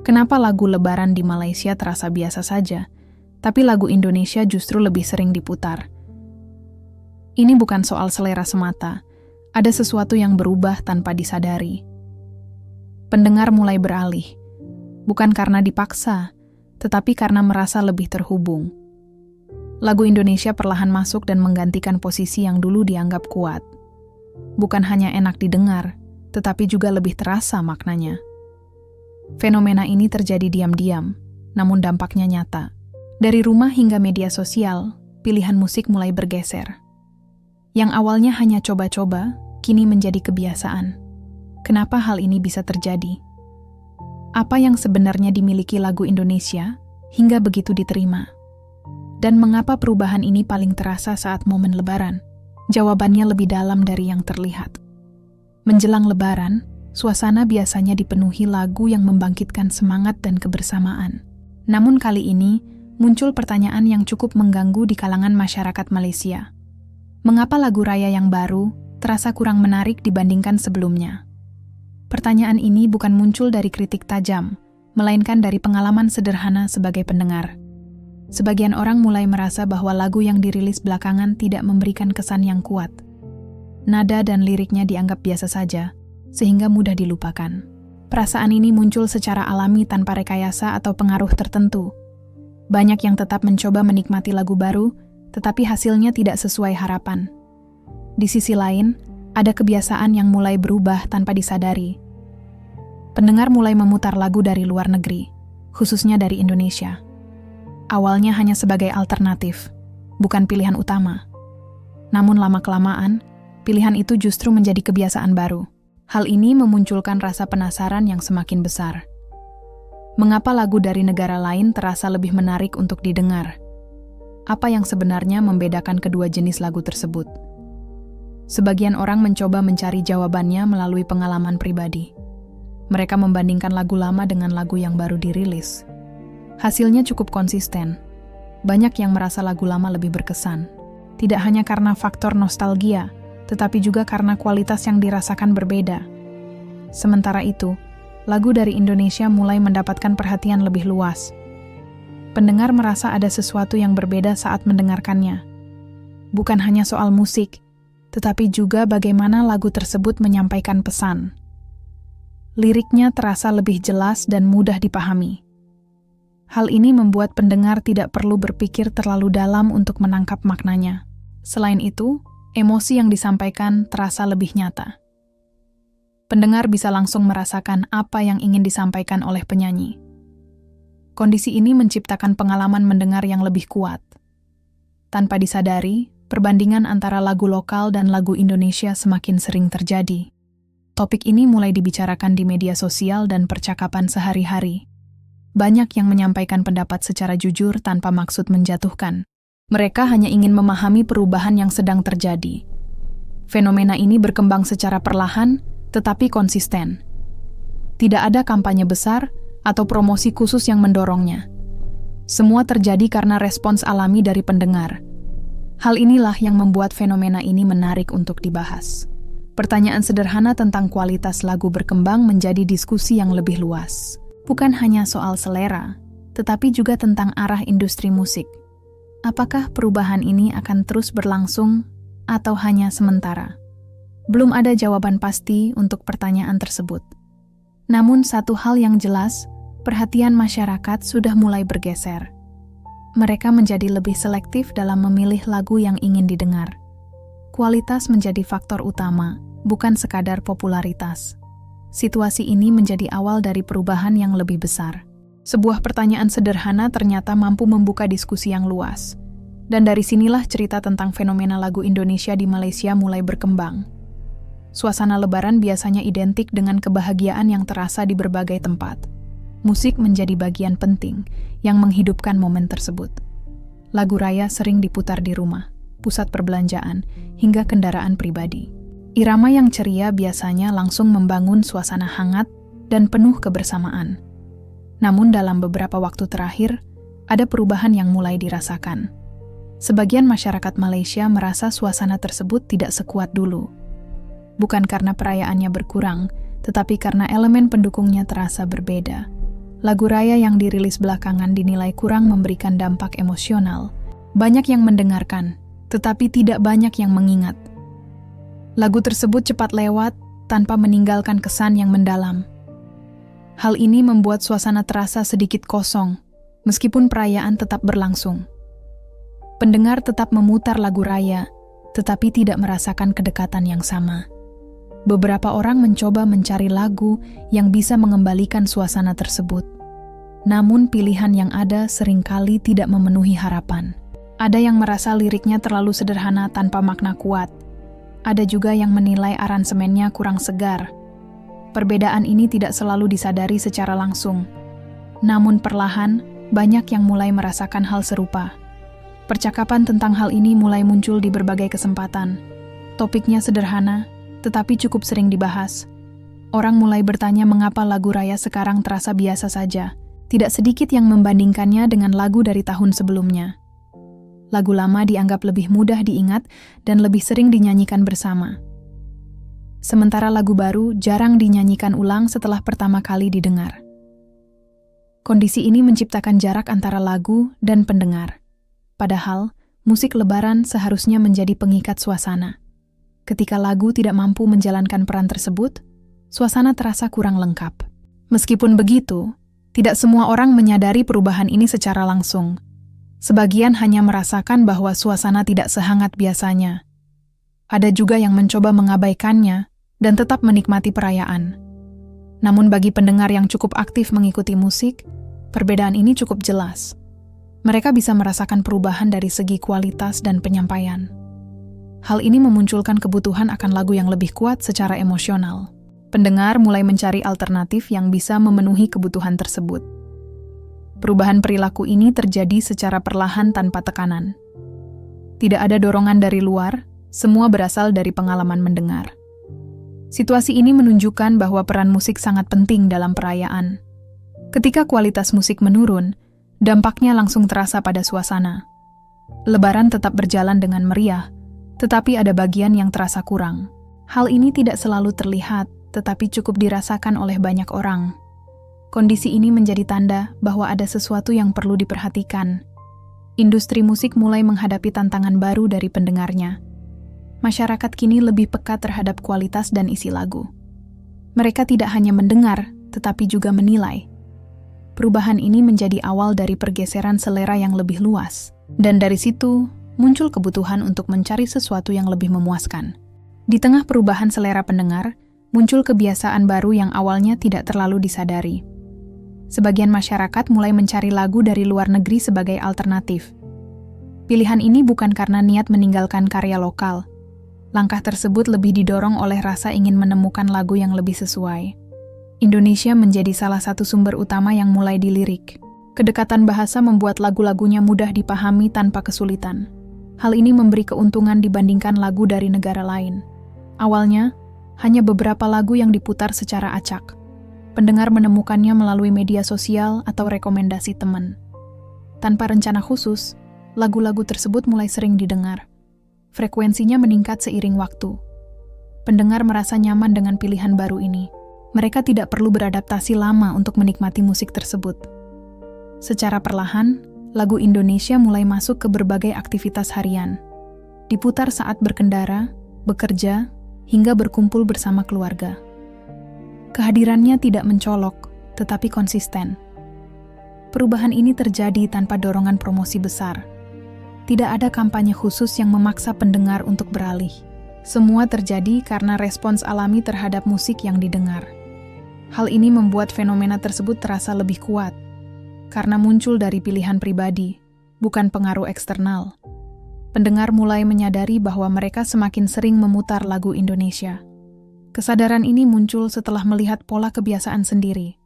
Kenapa lagu Lebaran di Malaysia terasa biasa saja, tapi lagu Indonesia justru lebih sering diputar? Ini bukan soal selera semata, ada sesuatu yang berubah tanpa disadari. Pendengar mulai beralih, bukan karena dipaksa, tetapi karena merasa lebih terhubung. Lagu Indonesia perlahan masuk dan menggantikan posisi yang dulu dianggap kuat. Bukan hanya enak didengar, tetapi juga lebih terasa maknanya. Fenomena ini terjadi diam-diam, namun dampaknya nyata. Dari rumah hingga media sosial, pilihan musik mulai bergeser. Yang awalnya hanya coba-coba, kini menjadi kebiasaan. Kenapa hal ini bisa terjadi? Apa yang sebenarnya dimiliki lagu Indonesia hingga begitu diterima? Dan mengapa perubahan ini paling terasa saat momen Lebaran? Jawabannya lebih dalam dari yang terlihat. Menjelang Lebaran, suasana biasanya dipenuhi lagu yang membangkitkan semangat dan kebersamaan. Namun kali ini, muncul pertanyaan yang cukup mengganggu di kalangan masyarakat Malaysia. Mengapa lagu raya yang baru terasa kurang menarik dibandingkan sebelumnya? Pertanyaan ini bukan muncul dari kritik tajam, melainkan dari pengalaman sederhana sebagai pendengar. Sebagian orang mulai merasa bahwa lagu yang dirilis belakangan tidak memberikan kesan yang kuat. Nada dan liriknya dianggap biasa saja, sehingga mudah dilupakan. Perasaan ini muncul secara alami tanpa rekayasa atau pengaruh tertentu. Banyak yang tetap mencoba menikmati lagu baru, tetapi hasilnya tidak sesuai harapan. Di sisi lain, ada kebiasaan yang mulai berubah tanpa disadari. Pendengar mulai memutar lagu dari luar negeri, khususnya dari Indonesia. Awalnya hanya sebagai alternatif, bukan pilihan utama. Namun lama-kelamaan, pilihan itu justru menjadi kebiasaan baru. Hal ini memunculkan rasa penasaran yang semakin besar. Mengapa lagu dari negara lain terasa lebih menarik untuk didengar? Apa yang sebenarnya membedakan kedua jenis lagu tersebut? Sebagian orang mencoba mencari jawabannya melalui pengalaman pribadi. Mereka membandingkan lagu lama dengan lagu yang baru dirilis. Hasilnya cukup konsisten. Banyak yang merasa lagu lama lebih berkesan. Tidak hanya karena faktor nostalgia, tetapi juga karena kualitas yang dirasakan berbeda. Sementara itu, lagu dari Indonesia mulai mendapatkan perhatian lebih luas. Pendengar merasa ada sesuatu yang berbeda saat mendengarkannya. Bukan hanya soal musik, tetapi juga bagaimana lagu tersebut menyampaikan pesan. Liriknya terasa lebih jelas dan mudah dipahami. Hal ini membuat pendengar tidak perlu berpikir terlalu dalam untuk menangkap maknanya. Selain itu, emosi yang disampaikan terasa lebih nyata. Pendengar bisa langsung merasakan apa yang ingin disampaikan oleh penyanyi. Kondisi ini menciptakan pengalaman mendengar yang lebih kuat. Tanpa disadari, perbandingan antara lagu lokal dan lagu Indonesia semakin sering terjadi. Topik ini mulai dibicarakan di media sosial dan percakapan sehari-hari. Banyak yang menyampaikan pendapat secara jujur tanpa maksud menjatuhkan. Mereka hanya ingin memahami perubahan yang sedang terjadi. Fenomena ini berkembang secara perlahan, tetapi konsisten. Tidak ada kampanye besar atau promosi khusus yang mendorongnya. Semua terjadi karena respons alami dari pendengar. Hal inilah yang membuat fenomena ini menarik untuk dibahas. Pertanyaan sederhana tentang kualitas lagu berkembang menjadi diskusi yang lebih luas. Bukan hanya soal selera, tetapi juga tentang arah industri musik. Apakah perubahan ini akan terus berlangsung atau hanya sementara? Belum ada jawaban pasti untuk pertanyaan tersebut. Namun satu hal yang jelas, perhatian masyarakat sudah mulai bergeser. Mereka menjadi lebih selektif dalam memilih lagu yang ingin didengar. Kualitas menjadi faktor utama, bukan sekadar popularitas. Situasi ini menjadi awal dari perubahan yang lebih besar. Sebuah pertanyaan sederhana ternyata mampu membuka diskusi yang luas. Dan dari sinilah cerita tentang fenomena lagu Indonesia di Malaysia mulai berkembang. Suasana Lebaran biasanya identik dengan kebahagiaan yang terasa di berbagai tempat. Musik menjadi bagian penting yang menghidupkan momen tersebut. Lagu raya sering diputar di rumah, pusat perbelanjaan, hingga kendaraan pribadi. Irama yang ceria biasanya langsung membangun suasana hangat dan penuh kebersamaan. Namun dalam beberapa waktu terakhir, ada perubahan yang mulai dirasakan. Sebagian masyarakat Malaysia merasa suasana tersebut tidak sekuat dulu. Bukan karena perayaannya berkurang, tetapi karena elemen pendukungnya terasa berbeda. lagu raya yang dirilis belakangan dinilai kurang memberikan dampak emosional. Banyak yang mendengarkan, tetapi tidak banyak yang mengingat. Lagu tersebut cepat lewat tanpa meninggalkan kesan yang mendalam. Hal ini membuat suasana terasa sedikit kosong, meskipun perayaan tetap berlangsung. Pendengar tetap memutar lagu raya, tetapi tidak merasakan kedekatan yang sama. Beberapa orang mencoba mencari lagu yang bisa mengembalikan suasana tersebut. Namun pilihan yang ada seringkali tidak memenuhi harapan. Ada yang merasa liriknya terlalu sederhana tanpa makna kuat. Ada juga yang menilai aransemennya kurang segar. Perbedaan ini tidak selalu disadari secara langsung. Namun perlahan, banyak yang mulai merasakan hal serupa. Percakapan tentang hal ini mulai muncul di berbagai kesempatan. Topiknya sederhana, tetapi cukup sering dibahas. Orang mulai bertanya mengapa lagu raya sekarang terasa biasa saja. Tidak sedikit yang membandingkannya dengan lagu dari tahun sebelumnya. Lagu lama dianggap lebih mudah diingat dan lebih sering dinyanyikan bersama. Sementara lagu baru jarang dinyanyikan ulang setelah pertama kali didengar. Kondisi ini menciptakan jarak antara lagu dan pendengar. Padahal, musik lebaran seharusnya menjadi pengikat suasana. Ketika lagu tidak mampu menjalankan peran tersebut, suasana terasa kurang lengkap. Meskipun begitu, tidak semua orang menyadari perubahan ini secara langsung. Sebagian hanya merasakan bahwa suasana tidak sehangat biasanya. Ada juga yang mencoba mengabaikannya dan tetap menikmati perayaan. Namun bagi pendengar yang cukup aktif mengikuti musik, perbedaan ini cukup jelas. Mereka bisa merasakan perubahan dari segi kualitas dan penyampaian. Hal ini memunculkan kebutuhan akan lagu yang lebih kuat secara emosional. Pendengar mulai mencari alternatif yang bisa memenuhi kebutuhan tersebut. Perubahan perilaku ini terjadi secara perlahan tanpa tekanan. Tidak ada dorongan dari luar, semua berasal dari pengalaman mendengar. Situasi ini menunjukkan bahwa peran musik sangat penting dalam perayaan. Ketika kualitas musik menurun, dampaknya langsung terasa pada suasana. Lebaran tetap berjalan dengan meriah, tetapi ada bagian yang terasa kurang. Hal ini tidak selalu terlihat, tetapi cukup dirasakan oleh banyak orang. Kondisi ini menjadi tanda bahwa ada sesuatu yang perlu diperhatikan. Industri musik mulai menghadapi tantangan baru dari pendengarnya. Masyarakat kini lebih peka terhadap kualitas dan isi lagu. Mereka tidak hanya mendengar, tetapi juga menilai. Perubahan ini menjadi awal dari pergeseran selera yang lebih luas. Dan dari situ, muncul kebutuhan untuk mencari sesuatu yang lebih memuaskan. Di tengah perubahan selera pendengar, muncul kebiasaan baru yang awalnya tidak terlalu disadari. Sebagian masyarakat mulai mencari lagu dari luar negeri sebagai alternatif. Pilihan ini bukan karena niat meninggalkan karya lokal. Langkah tersebut lebih didorong oleh rasa ingin menemukan lagu yang lebih sesuai. Indonesia menjadi salah satu sumber utama yang mulai dilirik. Kedekatan bahasa membuat lagu-lagunya mudah dipahami tanpa kesulitan. Hal ini memberi keuntungan dibandingkan lagu dari negara lain. Awalnya, hanya beberapa lagu yang diputar secara acak. Pendengar menemukannya melalui media sosial atau rekomendasi teman. Tanpa rencana khusus, lagu-lagu tersebut mulai sering didengar. Frekuensinya meningkat seiring waktu. Pendengar merasa nyaman dengan pilihan baru ini. Mereka tidak perlu beradaptasi lama untuk menikmati musik tersebut. Secara perlahan, lagu Indonesia mulai masuk ke berbagai aktivitas harian. Diputar saat berkendara, bekerja, hingga berkumpul bersama keluarga. Kehadirannya tidak mencolok, tetapi konsisten. Perubahan ini terjadi tanpa dorongan promosi besar. Tidak ada kampanye khusus yang memaksa pendengar untuk beralih. Semua terjadi karena respons alami terhadap musik yang didengar. Hal ini membuat fenomena tersebut terasa lebih kuat, karena muncul dari pilihan pribadi, bukan pengaruh eksternal. Pendengar mulai menyadari bahwa mereka semakin sering memutar lagu Indonesia. Kesadaran ini muncul setelah melihat pola kebiasaan sendiri.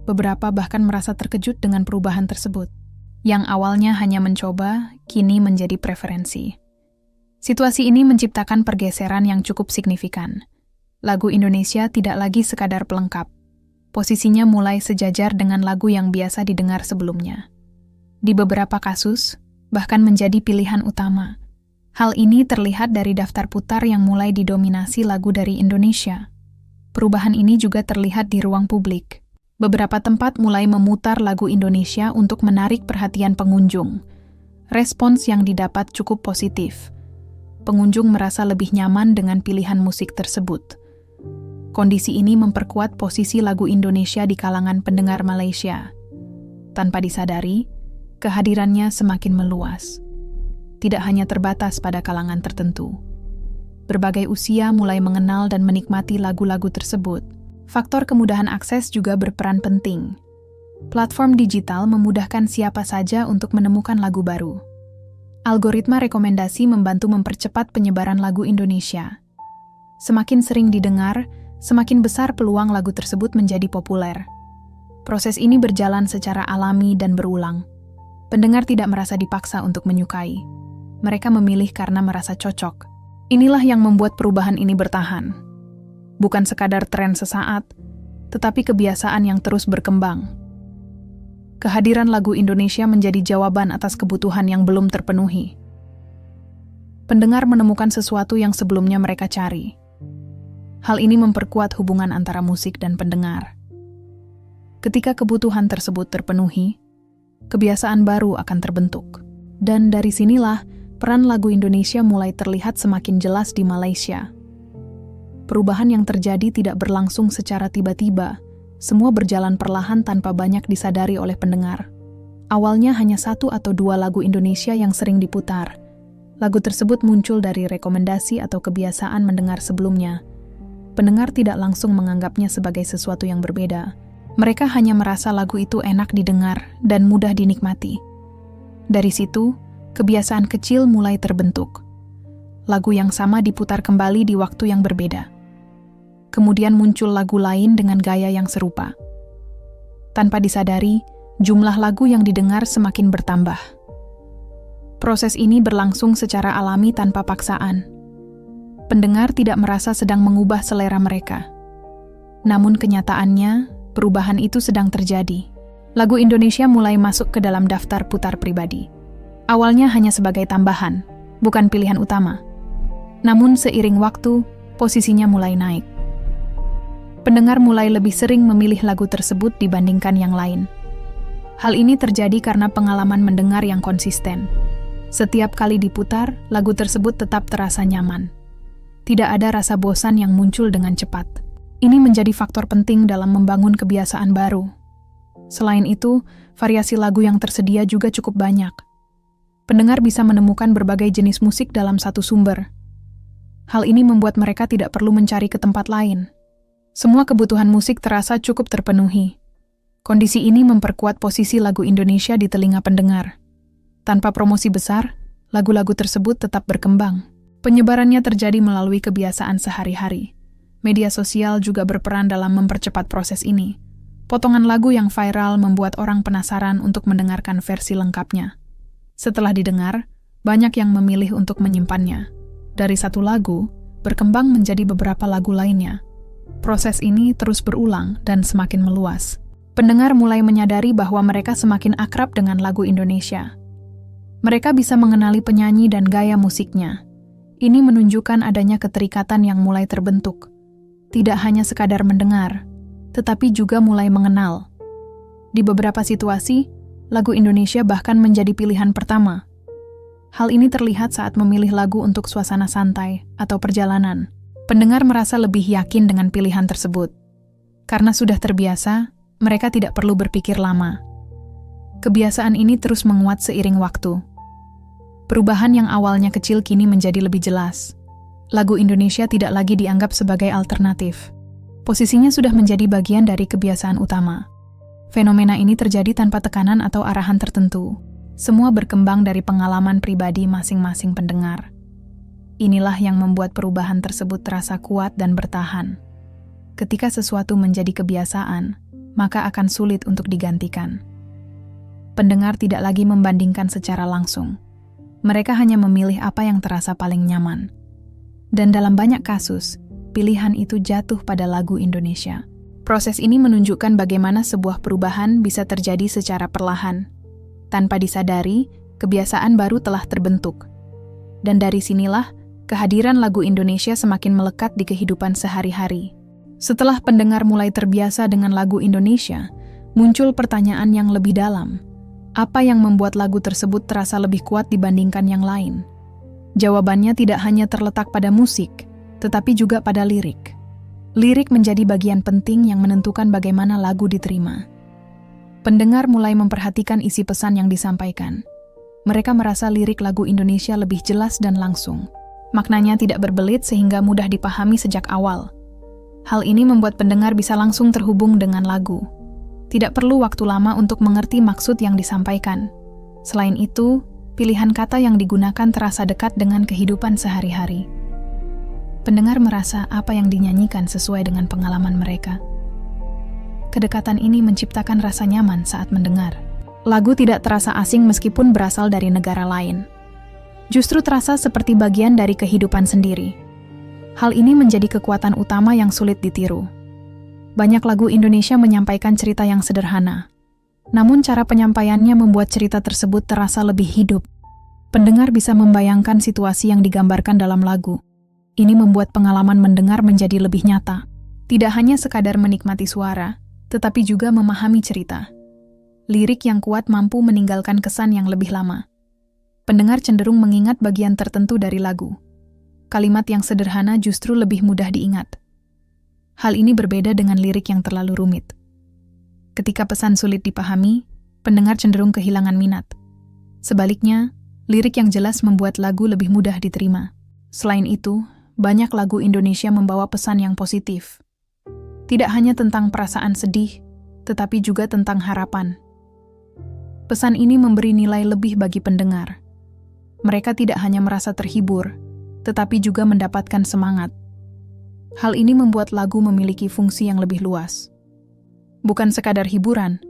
Beberapa bahkan merasa terkejut dengan perubahan tersebut. Yang awalnya hanya mencoba, kini menjadi preferensi. Situasi ini menciptakan pergeseran yang cukup signifikan. Lagu Indonesia tidak lagi sekadar pelengkap. Posisinya mulai sejajar dengan lagu yang biasa didengar sebelumnya. Di beberapa kasus, bahkan menjadi pilihan utama. Hal ini terlihat dari daftar putar yang mulai didominasi lagu dari Indonesia. Perubahan ini juga terlihat di ruang publik. Beberapa tempat mulai memutar lagu Indonesia untuk menarik perhatian pengunjung. Respons yang didapat cukup positif. Pengunjung merasa lebih nyaman dengan pilihan musik tersebut. Kondisi ini memperkuat posisi lagu Indonesia di kalangan pendengar Malaysia. Tanpa disadari, kehadirannya semakin meluas. Tidak hanya terbatas pada kalangan tertentu. Berbagai usia mulai mengenal dan menikmati lagu-lagu tersebut. Faktor kemudahan akses juga berperan penting. Platform digital memudahkan siapa saja untuk menemukan lagu baru. Algoritma rekomendasi membantu mempercepat penyebaran lagu Indonesia. Semakin sering didengar, semakin besar peluang lagu tersebut menjadi populer. Proses ini berjalan secara alami dan berulang. Pendengar tidak merasa dipaksa untuk menyukai. Mereka memilih karena merasa cocok. Inilah yang membuat perubahan ini bertahan. Bukan sekadar tren sesaat, tetapi kebiasaan yang terus berkembang. Kehadiran lagu Indonesia menjadi jawaban atas kebutuhan yang belum terpenuhi. Pendengar menemukan sesuatu yang sebelumnya mereka cari. Hal ini memperkuat hubungan antara musik dan pendengar. Ketika kebutuhan tersebut terpenuhi, kebiasaan baru akan terbentuk. Dan dari sinilah, peran lagu Indonesia mulai terlihat semakin jelas di Malaysia. Perubahan yang terjadi tidak berlangsung secara tiba-tiba. Semua berjalan perlahan tanpa banyak disadari oleh pendengar. Awalnya hanya 1 atau 2 lagu Indonesia yang sering diputar. Lagu tersebut muncul dari rekomendasi atau kebiasaan mendengar sebelumnya. Pendengar tidak langsung menganggapnya sebagai sesuatu yang berbeda. Mereka hanya merasa lagu itu enak didengar dan mudah dinikmati. Dari situ, kebiasaan kecil mulai terbentuk. Lagu yang sama diputar kembali di waktu yang berbeda. Kemudian muncul lagu lain dengan gaya yang serupa. Tanpa disadari, jumlah lagu yang didengar semakin bertambah. Proses ini berlangsung secara alami tanpa paksaan. Pendengar tidak merasa sedang mengubah selera mereka. Namun kenyataannya, perubahan itu sedang terjadi. Lagu Indonesia mulai masuk ke dalam daftar putar pribadi. Awalnya hanya sebagai tambahan, bukan pilihan utama. Namun seiring waktu, posisinya mulai naik. Pendengar mulai lebih sering memilih lagu tersebut dibandingkan yang lain. Hal ini terjadi karena pengalaman mendengar yang konsisten. Setiap kali diputar, lagu tersebut tetap terasa nyaman. Tidak ada rasa bosan yang muncul dengan cepat. Ini menjadi faktor penting dalam membangun kebiasaan baru. Selain itu, variasi lagu yang tersedia juga cukup banyak. Pendengar bisa menemukan berbagai jenis musik dalam satu sumber. Hal ini membuat mereka tidak perlu mencari ke tempat lain. Semua kebutuhan musik terasa cukup terpenuhi. Kondisi ini memperkuat posisi lagu Indonesia di telinga pendengar. Tanpa promosi besar, lagu-lagu tersebut tetap berkembang. Penyebarannya terjadi melalui kebiasaan sehari-hari. Media sosial juga berperan dalam mempercepat proses ini. Potongan lagu yang viral membuat orang penasaran untuk mendengarkan versi lengkapnya. Setelah didengar, banyak yang memilih untuk menyimpannya. Dari satu lagu, berkembang menjadi beberapa lagu lainnya. Proses ini terus berulang dan semakin meluas. Pendengar mulai menyadari bahwa mereka semakin akrab dengan lagu Indonesia. Mereka bisa mengenali penyanyi dan gaya musiknya. Ini menunjukkan adanya keterikatan yang mulai terbentuk. Tidak hanya sekadar mendengar, tetapi juga mulai mengenal. Di beberapa situasi, lagu Indonesia bahkan menjadi pilihan pertama. Hal ini terlihat saat memilih lagu untuk suasana santai atau perjalanan. Pendengar merasa lebih yakin dengan pilihan tersebut. Karena sudah terbiasa, mereka tidak perlu berpikir lama. Kebiasaan ini terus menguat seiring waktu. Perubahan yang awalnya kecil kini menjadi lebih jelas. Lagu Indonesia tidak lagi dianggap sebagai alternatif. Posisinya sudah menjadi bagian dari kebiasaan utama. Fenomena ini terjadi tanpa tekanan atau arahan tertentu. Semua berkembang dari pengalaman pribadi masing-masing pendengar. Inilah yang membuat perubahan tersebut terasa kuat dan bertahan. Ketika sesuatu menjadi kebiasaan, maka akan sulit untuk digantikan. Pendengar tidak lagi membandingkan secara langsung. Mereka hanya memilih apa yang terasa paling nyaman. Dan dalam banyak kasus, pilihan itu jatuh pada lagu Indonesia. Proses ini menunjukkan bagaimana sebuah perubahan bisa terjadi secara perlahan. Tanpa disadari, kebiasaan baru telah terbentuk. Dan dari sinilah, kehadiran lagu Indonesia semakin melekat di kehidupan sehari-hari. Setelah pendengar mulai terbiasa dengan lagu Indonesia, muncul pertanyaan yang lebih dalam. Apa yang membuat lagu tersebut terasa lebih kuat dibandingkan yang lain? Jawabannya tidak hanya terletak pada musik, tetapi juga pada lirik. Lirik menjadi bagian penting yang menentukan bagaimana lagu diterima. Pendengar mulai memperhatikan isi pesan yang disampaikan. Mereka merasa lirik lagu Indonesia lebih jelas dan langsung. Maknanya tidak berbelit sehingga mudah dipahami sejak awal. Hal ini membuat pendengar bisa langsung terhubung dengan lagu. Tidak perlu waktu lama untuk mengerti maksud yang disampaikan. Selain itu, pilihan kata yang digunakan terasa dekat dengan kehidupan sehari-hari. Pendengar merasa apa yang dinyanyikan sesuai dengan pengalaman mereka. Kedekatan ini menciptakan rasa nyaman saat mendengar. Lagu tidak terasa asing meskipun berasal dari negara lain. Justru terasa seperti bagian dari kehidupan sendiri. Hal ini menjadi kekuatan utama yang sulit ditiru. Banyak lagu Indonesia menyampaikan cerita yang sederhana. Namun cara penyampaiannya membuat cerita tersebut terasa lebih hidup. Pendengar bisa membayangkan situasi yang digambarkan dalam lagu. Ini membuat pengalaman mendengar menjadi lebih nyata. Tidak hanya sekadar menikmati suara, tetapi juga memahami cerita. Lirik yang kuat mampu meninggalkan kesan yang lebih lama. Pendengar cenderung mengingat bagian tertentu dari lagu. Kalimat yang sederhana justru lebih mudah diingat. Hal ini berbeda dengan lirik yang terlalu rumit. Ketika pesan sulit dipahami, pendengar cenderung kehilangan minat. Sebaliknya, lirik yang jelas membuat lagu lebih mudah diterima. Selain itu, banyak lagu Indonesia membawa pesan yang positif. Tidak hanya tentang perasaan sedih, tetapi juga tentang harapan. Pesan ini memberi nilai lebih bagi pendengar. Mereka tidak hanya merasa terhibur, tetapi juga mendapatkan semangat. Hal ini membuat lagu memiliki fungsi yang lebih luas. Bukan sekadar hiburan,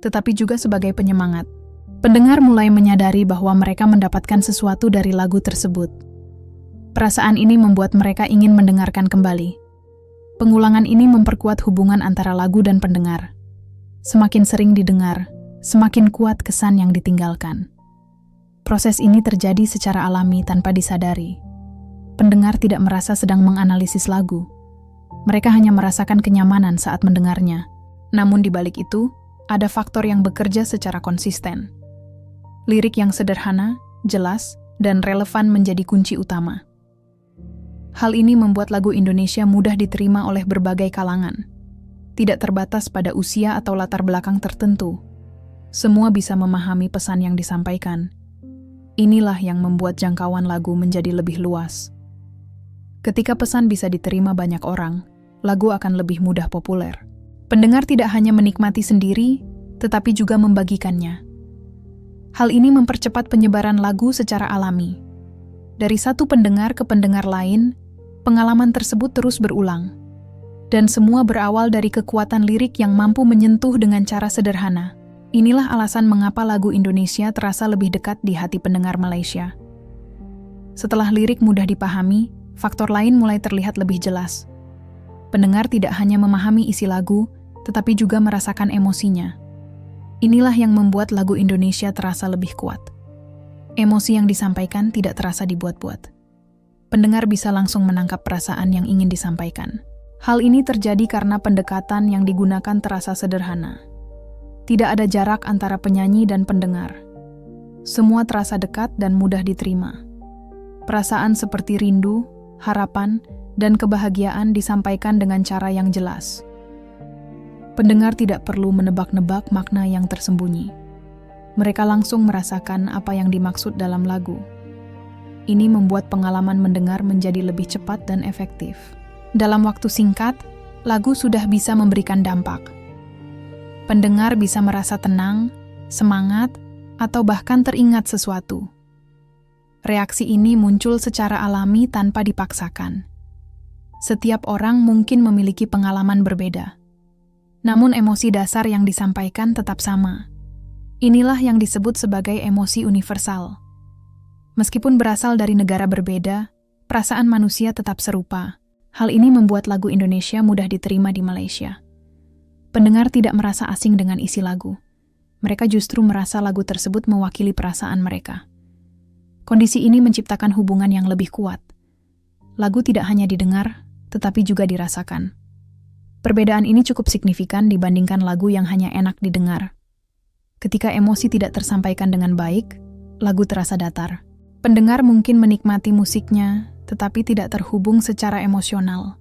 tetapi juga sebagai penyemangat. Pendengar mulai menyadari bahwa mereka mendapatkan sesuatu dari lagu tersebut. Perasaan ini membuat mereka ingin mendengarkan kembali. Pengulangan ini memperkuat hubungan antara lagu dan pendengar. Semakin sering didengar, semakin kuat kesan yang ditinggalkan. Proses ini terjadi secara alami tanpa disadari. Pendengar tidak merasa sedang menganalisis lagu. Mereka hanya merasakan kenyamanan saat mendengarnya. Namun di balik itu, ada faktor yang bekerja secara konsisten. Lirik yang sederhana, jelas, dan relevan menjadi kunci utama. Hal ini membuat lagu Indonesia mudah diterima oleh berbagai kalangan. Tidak terbatas pada usia atau latar belakang tertentu. Semua bisa memahami pesan yang disampaikan. Inilah yang membuat jangkauan lagu menjadi lebih luas. Ketika pesan bisa diterima banyak orang, lagu akan lebih mudah populer. Pendengar tidak hanya menikmati sendiri, tetapi juga membagikannya. Hal ini mempercepat penyebaran lagu secara alami. Dari satu pendengar ke pendengar lain, pengalaman tersebut terus berulang. Dan semua berawal dari kekuatan lirik yang mampu menyentuh dengan cara sederhana. Inilah alasan mengapa lagu Indonesia terasa lebih dekat di hati pendengar Malaysia. Setelah lirik mudah dipahami, faktor lain mulai terlihat lebih jelas. Pendengar tidak hanya memahami isi lagu, tetapi juga merasakan emosinya. Inilah yang membuat lagu Indonesia terasa lebih kuat. Emosi yang disampaikan tidak terasa dibuat-buat. Pendengar bisa langsung menangkap perasaan yang ingin disampaikan. Hal ini terjadi karena pendekatan yang digunakan terasa sederhana. Tidak ada jarak antara penyanyi dan pendengar. Semua terasa dekat dan mudah diterima. Perasaan seperti rindu, harapan, dan kebahagiaan disampaikan dengan cara yang jelas. Pendengar tidak perlu menebak-nebak makna yang tersembunyi. Mereka langsung merasakan apa yang dimaksud dalam lagu. Ini membuat pengalaman mendengar menjadi lebih cepat dan efektif. Dalam waktu singkat, lagu sudah bisa memberikan dampak. Pendengar bisa merasa tenang, semangat, atau bahkan teringat sesuatu. Reaksi ini muncul secara alami tanpa dipaksakan. Setiap orang mungkin memiliki pengalaman berbeda. Namun emosi dasar yang disampaikan tetap sama. Inilah yang disebut sebagai emosi universal. Meskipun berasal dari negara berbeda, perasaan manusia tetap serupa. Hal ini membuat lagu Indonesia mudah diterima di Malaysia. Pendengar tidak merasa asing dengan isi lagu. Mereka justru merasa lagu tersebut mewakili perasaan mereka. Kondisi ini menciptakan hubungan yang lebih kuat. Lagu tidak hanya didengar, tetapi juga dirasakan. Perbedaan ini cukup signifikan dibandingkan lagu yang hanya enak didengar. Ketika emosi tidak tersampaikan dengan baik, lagu terasa datar. Pendengar mungkin menikmati musiknya, tetapi tidak terhubung secara emosional.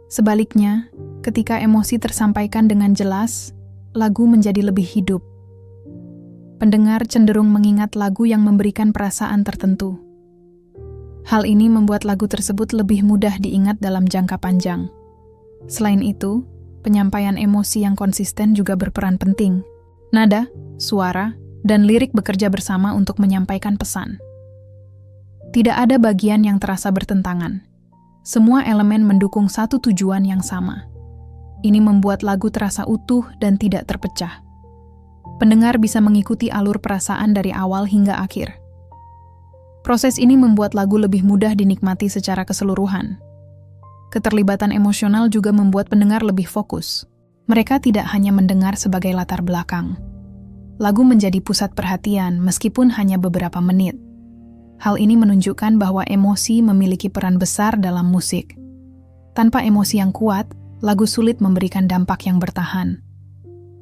Sebaliknya, ketika emosi tersampaikan dengan jelas, lagu menjadi lebih hidup. Pendengar cenderung mengingat lagu yang memberikan perasaan tertentu. Hal ini membuat lagu tersebut lebih mudah diingat dalam jangka panjang. Selain itu, penyampaian emosi yang konsisten juga berperan penting. Nada, suara, dan lirik bekerja bersama untuk menyampaikan pesan. Tidak ada bagian yang terasa bertentangan. Semua elemen mendukung satu tujuan yang sama. Ini membuat lagu terasa utuh dan tidak terpecah. Pendengar bisa mengikuti alur perasaan dari awal hingga akhir. Proses ini membuat lagu lebih mudah dinikmati secara keseluruhan. Keterlibatan emosional juga membuat pendengar lebih fokus. Mereka tidak hanya mendengar sebagai latar belakang. Lagu menjadi pusat perhatian meskipun hanya beberapa menit. Hal ini menunjukkan bahwa emosi memiliki peran besar dalam musik. Tanpa emosi yang kuat, lagu sulit memberikan dampak yang bertahan.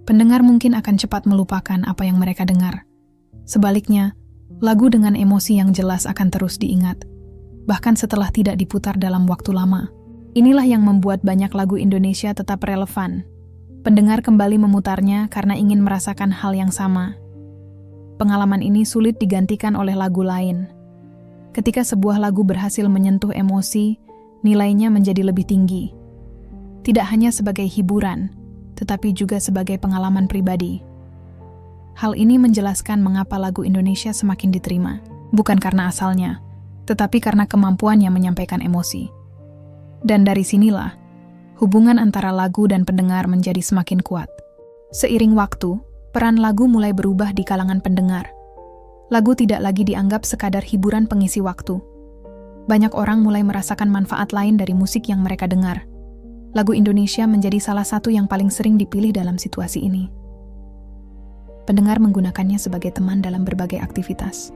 Pendengar mungkin akan cepat melupakan apa yang mereka dengar. Sebaliknya, lagu dengan emosi yang jelas akan terus diingat, bahkan setelah tidak diputar dalam waktu lama. Inilah yang membuat banyak lagu Indonesia tetap relevan. Pendengar kembali memutarnya karena ingin merasakan hal yang sama. Pengalaman ini sulit digantikan oleh lagu lain. Ketika sebuah lagu berhasil menyentuh emosi, nilainya menjadi lebih tinggi. Tidak hanya sebagai hiburan, tetapi juga sebagai pengalaman pribadi. Hal ini menjelaskan mengapa lagu Indonesia semakin diterima, bukan karena asalnya, tetapi karena kemampuannya menyampaikan emosi. Dan dari sinilah, hubungan antara lagu dan pendengar menjadi semakin kuat. Seiring waktu, peran lagu mulai berubah di kalangan pendengar. Lagu tidak lagi dianggap sekadar hiburan pengisi waktu. Banyak orang mulai merasakan manfaat lain dari musik yang mereka dengar. Lagu Indonesia menjadi salah satu yang paling sering dipilih dalam situasi ini. Pendengar menggunakannya sebagai teman dalam berbagai aktivitas.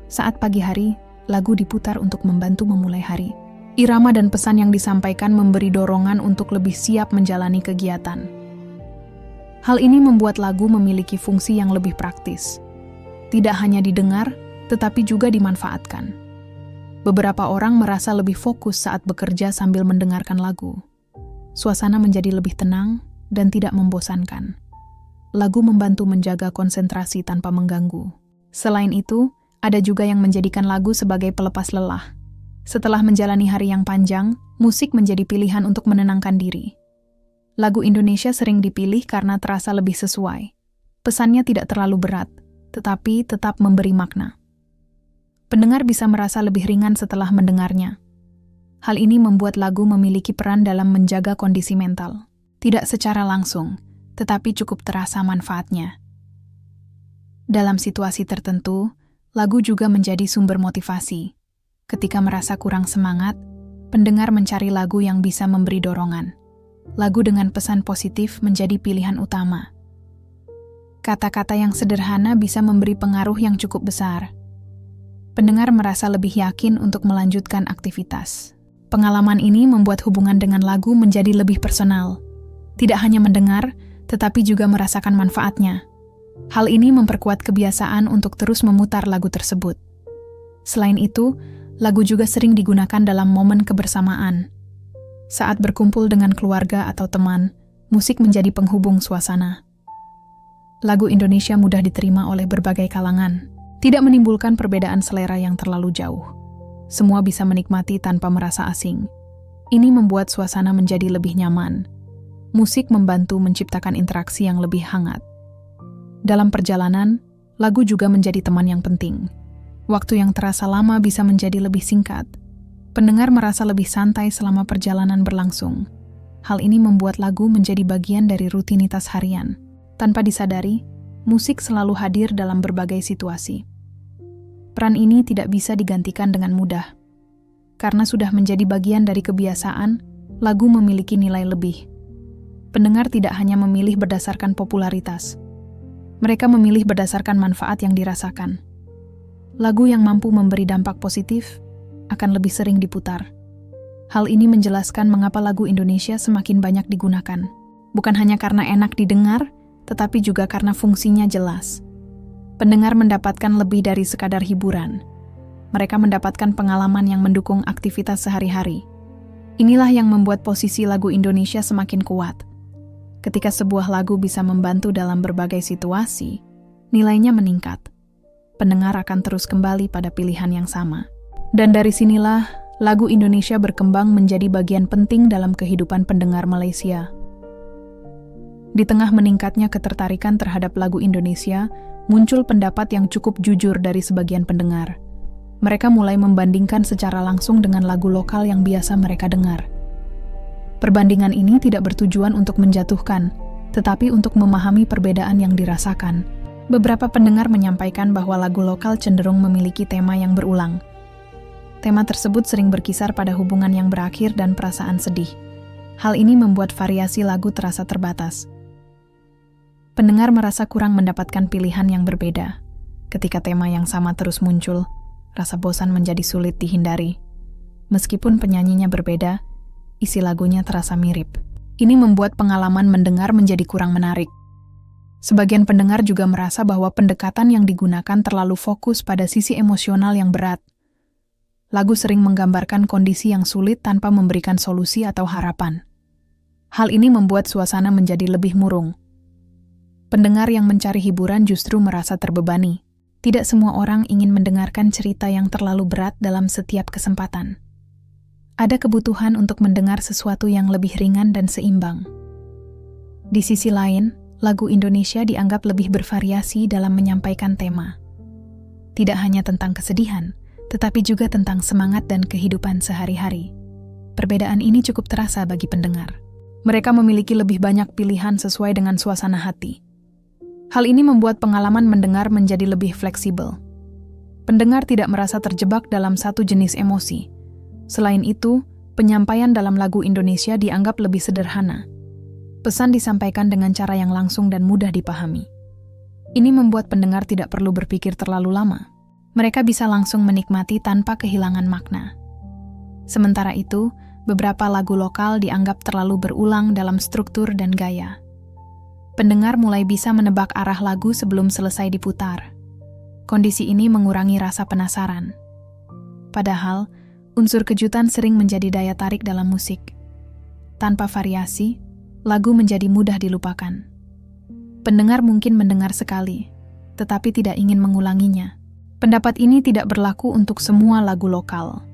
Saat pagi hari, lagu diputar untuk membantu memulai hari. Irama dan pesan yang disampaikan memberi dorongan untuk lebih siap menjalani kegiatan. Hal ini membuat lagu memiliki fungsi yang lebih praktis. Tidak hanya didengar, tetapi juga dimanfaatkan. Beberapa orang merasa lebih fokus saat bekerja sambil mendengarkan lagu. Suasana menjadi lebih tenang dan tidak membosankan. Lagu membantu menjaga konsentrasi tanpa mengganggu. Selain itu, ada juga yang menjadikan lagu sebagai pelepas lelah. Setelah menjalani hari yang panjang, musik menjadi pilihan untuk menenangkan diri. Lagu Indonesia sering dipilih karena terasa lebih sesuai. Pesannya tidak terlalu berat, tetapi tetap memberi makna. Pendengar bisa merasa lebih ringan setelah mendengarnya. Hal ini membuat lagu memiliki peran dalam menjaga kondisi mental. Tidak secara langsung, tetapi cukup terasa manfaatnya. Dalam situasi tertentu, lagu juga menjadi sumber motivasi. Ketika merasa kurang semangat, pendengar mencari lagu yang bisa memberi dorongan. Lagu dengan pesan positif menjadi pilihan utama. Kata-kata yang sederhana bisa memberi pengaruh yang cukup besar. Pendengar merasa lebih yakin untuk melanjutkan aktivitas. Pengalaman ini membuat hubungan dengan lagu menjadi lebih personal. Tidak hanya mendengar, tetapi juga merasakan manfaatnya. Hal ini memperkuat kebiasaan untuk terus memutar lagu tersebut. Selain itu, lagu juga sering digunakan dalam momen kebersamaan. Saat berkumpul dengan keluarga atau teman, musik menjadi penghubung suasana. Lagu Indonesia mudah diterima oleh berbagai kalangan, tidak menimbulkan perbedaan selera yang terlalu jauh. Semua bisa menikmati tanpa merasa asing. Ini membuat suasana menjadi lebih nyaman. Musik membantu menciptakan interaksi yang lebih hangat. Dalam perjalanan, lagu juga menjadi teman yang penting. Waktu yang terasa lama bisa menjadi lebih singkat. Pendengar merasa lebih santai selama perjalanan berlangsung. Hal ini membuat lagu menjadi bagian dari rutinitas harian. Tanpa disadari, musik selalu hadir dalam berbagai situasi. Peran ini tidak bisa digantikan dengan mudah. Karena sudah menjadi bagian dari kebiasaan, lagu memiliki nilai lebih. Pendengar tidak hanya memilih berdasarkan popularitas. Mereka memilih berdasarkan manfaat yang dirasakan. Lagu yang mampu memberi dampak positif akan lebih sering diputar. Hal ini menjelaskan mengapa lagu Indonesia semakin banyak digunakan. Bukan hanya karena enak didengar, tetapi juga karena fungsinya jelas. Pendengar mendapatkan lebih dari sekadar hiburan. Mereka mendapatkan pengalaman yang mendukung aktivitas sehari-hari. Inilah yang membuat posisi lagu Indonesia semakin kuat. Ketika sebuah lagu bisa membantu dalam berbagai situasi, nilainya meningkat. Pendengar akan terus kembali pada pilihan yang sama. Dan dari sinilah, lagu Indonesia berkembang menjadi bagian penting dalam kehidupan pendengar Malaysia. Di tengah meningkatnya ketertarikan terhadap lagu Indonesia, muncul pendapat yang cukup jujur dari sebagian pendengar. Mereka mulai membandingkan secara langsung dengan lagu lokal yang biasa mereka dengar. Perbandingan ini tidak bertujuan untuk menjatuhkan, tetapi untuk memahami perbedaan yang dirasakan. Beberapa pendengar menyampaikan bahwa lagu lokal cenderung memiliki tema yang berulang. Tema tersebut sering berkisar pada hubungan yang berakhir dan perasaan sedih. Hal ini membuat variasi lagu terasa terbatas. Pendengar merasa kurang mendapatkan pilihan yang berbeda. Ketika tema yang sama terus muncul, rasa bosan menjadi sulit dihindari. Meskipun penyanyinya berbeda, isi lagunya terasa mirip. Ini membuat pengalaman mendengar menjadi kurang menarik. Sebagian pendengar juga merasa bahwa pendekatan yang digunakan terlalu fokus pada sisi emosional yang berat. Lagu sering menggambarkan kondisi yang sulit tanpa memberikan solusi atau harapan. Hal ini membuat suasana menjadi lebih murung. Pendengar yang mencari hiburan justru merasa terbebani. Tidak semua orang ingin mendengarkan cerita yang terlalu berat dalam setiap kesempatan. Ada kebutuhan untuk mendengar sesuatu yang lebih ringan dan seimbang. Di sisi lain, lagu Indonesia dianggap lebih bervariasi dalam menyampaikan tema. Tidak hanya tentang kesedihan, tetapi juga tentang semangat dan kehidupan sehari-hari. Perbedaan ini cukup terasa bagi pendengar. Mereka memiliki lebih banyak pilihan sesuai dengan suasana hati. Hal ini membuat pengalaman mendengar menjadi lebih fleksibel. Pendengar tidak merasa terjebak dalam satu jenis emosi. Selain itu, penyampaian dalam lagu Indonesia dianggap lebih sederhana. Pesan disampaikan dengan cara yang langsung dan mudah dipahami. Ini membuat pendengar tidak perlu berpikir terlalu lama. Mereka bisa langsung menikmati tanpa kehilangan makna. Sementara itu, beberapa lagu lokal dianggap terlalu berulang dalam struktur dan gaya. Pendengar mulai bisa menebak arah lagu sebelum selesai diputar. Kondisi ini mengurangi rasa penasaran. Padahal, unsur kejutan sering menjadi daya tarik dalam musik. Tanpa variasi, lagu menjadi mudah dilupakan. Pendengar mungkin mendengar sekali, tetapi tidak ingin mengulanginya. Pendapat ini tidak berlaku untuk semua lagu lokal.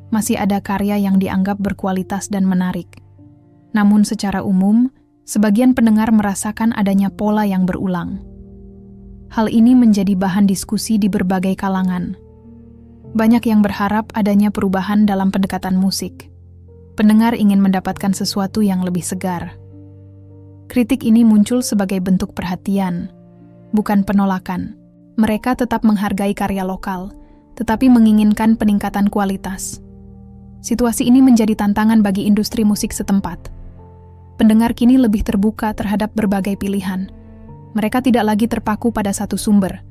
Masih ada karya yang dianggap berkualitas dan menarik. Namun secara umum, sebagian pendengar merasakan adanya pola yang berulang. Hal ini menjadi bahan diskusi di berbagai kalangan. Banyak yang berharap adanya perubahan dalam pendekatan musik. Pendengar ingin mendapatkan sesuatu yang lebih segar. Kritik ini muncul sebagai bentuk perhatian, bukan penolakan. Mereka tetap menghargai karya lokal, tetapi menginginkan peningkatan kualitas. Situasi ini menjadi tantangan bagi industri musik setempat. Pendengar kini lebih terbuka terhadap berbagai pilihan. Mereka tidak lagi terpaku pada satu sumber.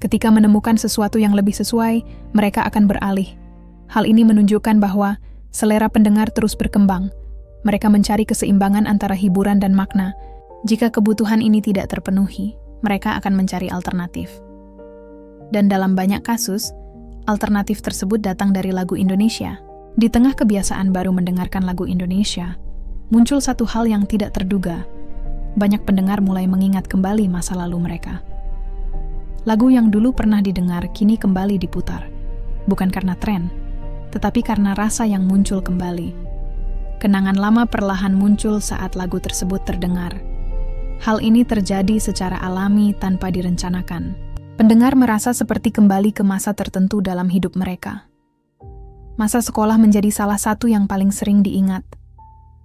Ketika menemukan sesuatu yang lebih sesuai, mereka akan beralih. Hal ini menunjukkan bahwa selera pendengar terus berkembang. Mereka mencari keseimbangan antara hiburan dan makna. Jika kebutuhan ini tidak terpenuhi, mereka akan mencari alternatif. Dan dalam banyak kasus, alternatif tersebut datang dari lagu Indonesia. Di tengah kebiasaan baru mendengarkan lagu Indonesia, muncul satu hal yang tidak terduga. Banyak pendengar mulai mengingat kembali masa lalu mereka. Lagu yang dulu pernah didengar kini kembali diputar. Bukan karena tren, tetapi karena rasa yang muncul kembali. Kenangan lama perlahan muncul saat lagu tersebut terdengar. Hal ini terjadi secara alami tanpa direncanakan. Pendengar merasa seperti kembali ke masa tertentu dalam hidup mereka. Masa sekolah menjadi salah satu yang paling sering diingat.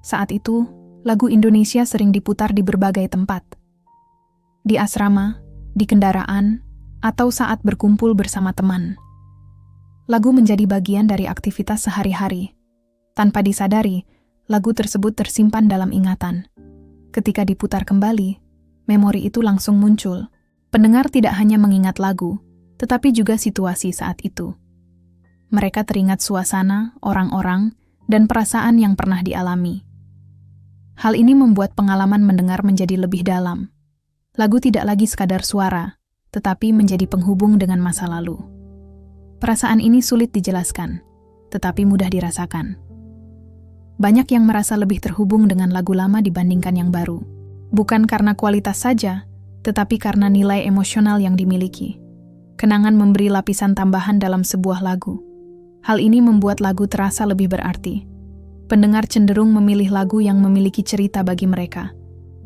Saat itu, lagu Indonesia sering diputar di berbagai tempat. Di asrama, di kendaraan, atau saat berkumpul bersama teman. Lagu menjadi bagian dari aktivitas sehari-hari. Tanpa disadari, lagu tersebut tersimpan dalam ingatan. Ketika diputar kembali, memori itu langsung muncul. Pendengar tidak hanya mengingat lagu, tetapi juga situasi saat itu. Mereka teringat suasana, orang-orang, dan perasaan yang pernah dialami. Hal ini membuat pengalaman mendengar menjadi lebih dalam. Lagu tidak lagi sekadar suara, tetapi menjadi penghubung dengan masa lalu. Perasaan ini sulit dijelaskan, tetapi mudah dirasakan. Banyak yang merasa lebih terhubung dengan lagu lama dibandingkan yang baru. Bukan karena kualitas saja, tetapi karena nilai emosional yang dimiliki. Kenangan memberi lapisan tambahan dalam sebuah lagu. Hal ini membuat lagu terasa lebih berarti. Pendengar cenderung memilih lagu yang memiliki cerita bagi mereka.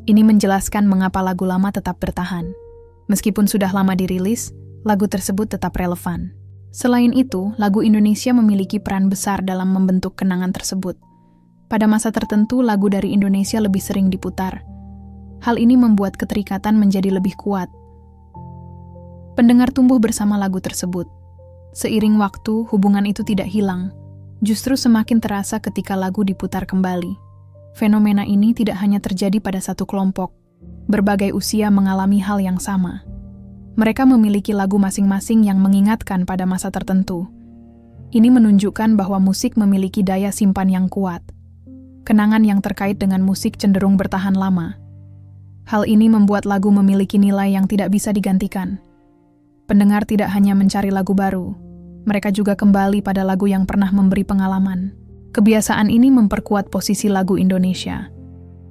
Ini menjelaskan mengapa lagu lama tetap bertahan. Meskipun sudah lama dirilis, lagu tersebut tetap relevan. Selain itu, lagu Indonesia memiliki peran besar dalam membentuk kenangan tersebut. Pada masa tertentu, lagu dari Indonesia lebih sering diputar. Hal ini membuat keterikatan menjadi lebih kuat. Pendengar tumbuh bersama lagu tersebut. Seiring waktu, hubungan itu tidak hilang. Justru semakin terasa ketika lagu diputar kembali. Fenomena ini tidak hanya terjadi pada satu kelompok. Berbagai usia mengalami hal yang sama. Mereka memiliki lagu masing-masing yang mengingatkan pada masa tertentu. Ini menunjukkan bahwa musik memiliki daya simpan yang kuat. Kenangan yang terkait dengan musik cenderung bertahan lama. Hal ini membuat lagu memiliki nilai yang tidak bisa digantikan. Pendengar tidak hanya mencari lagu baru, mereka juga kembali pada lagu yang pernah memberi pengalaman. Kebiasaan ini memperkuat posisi lagu Indonesia.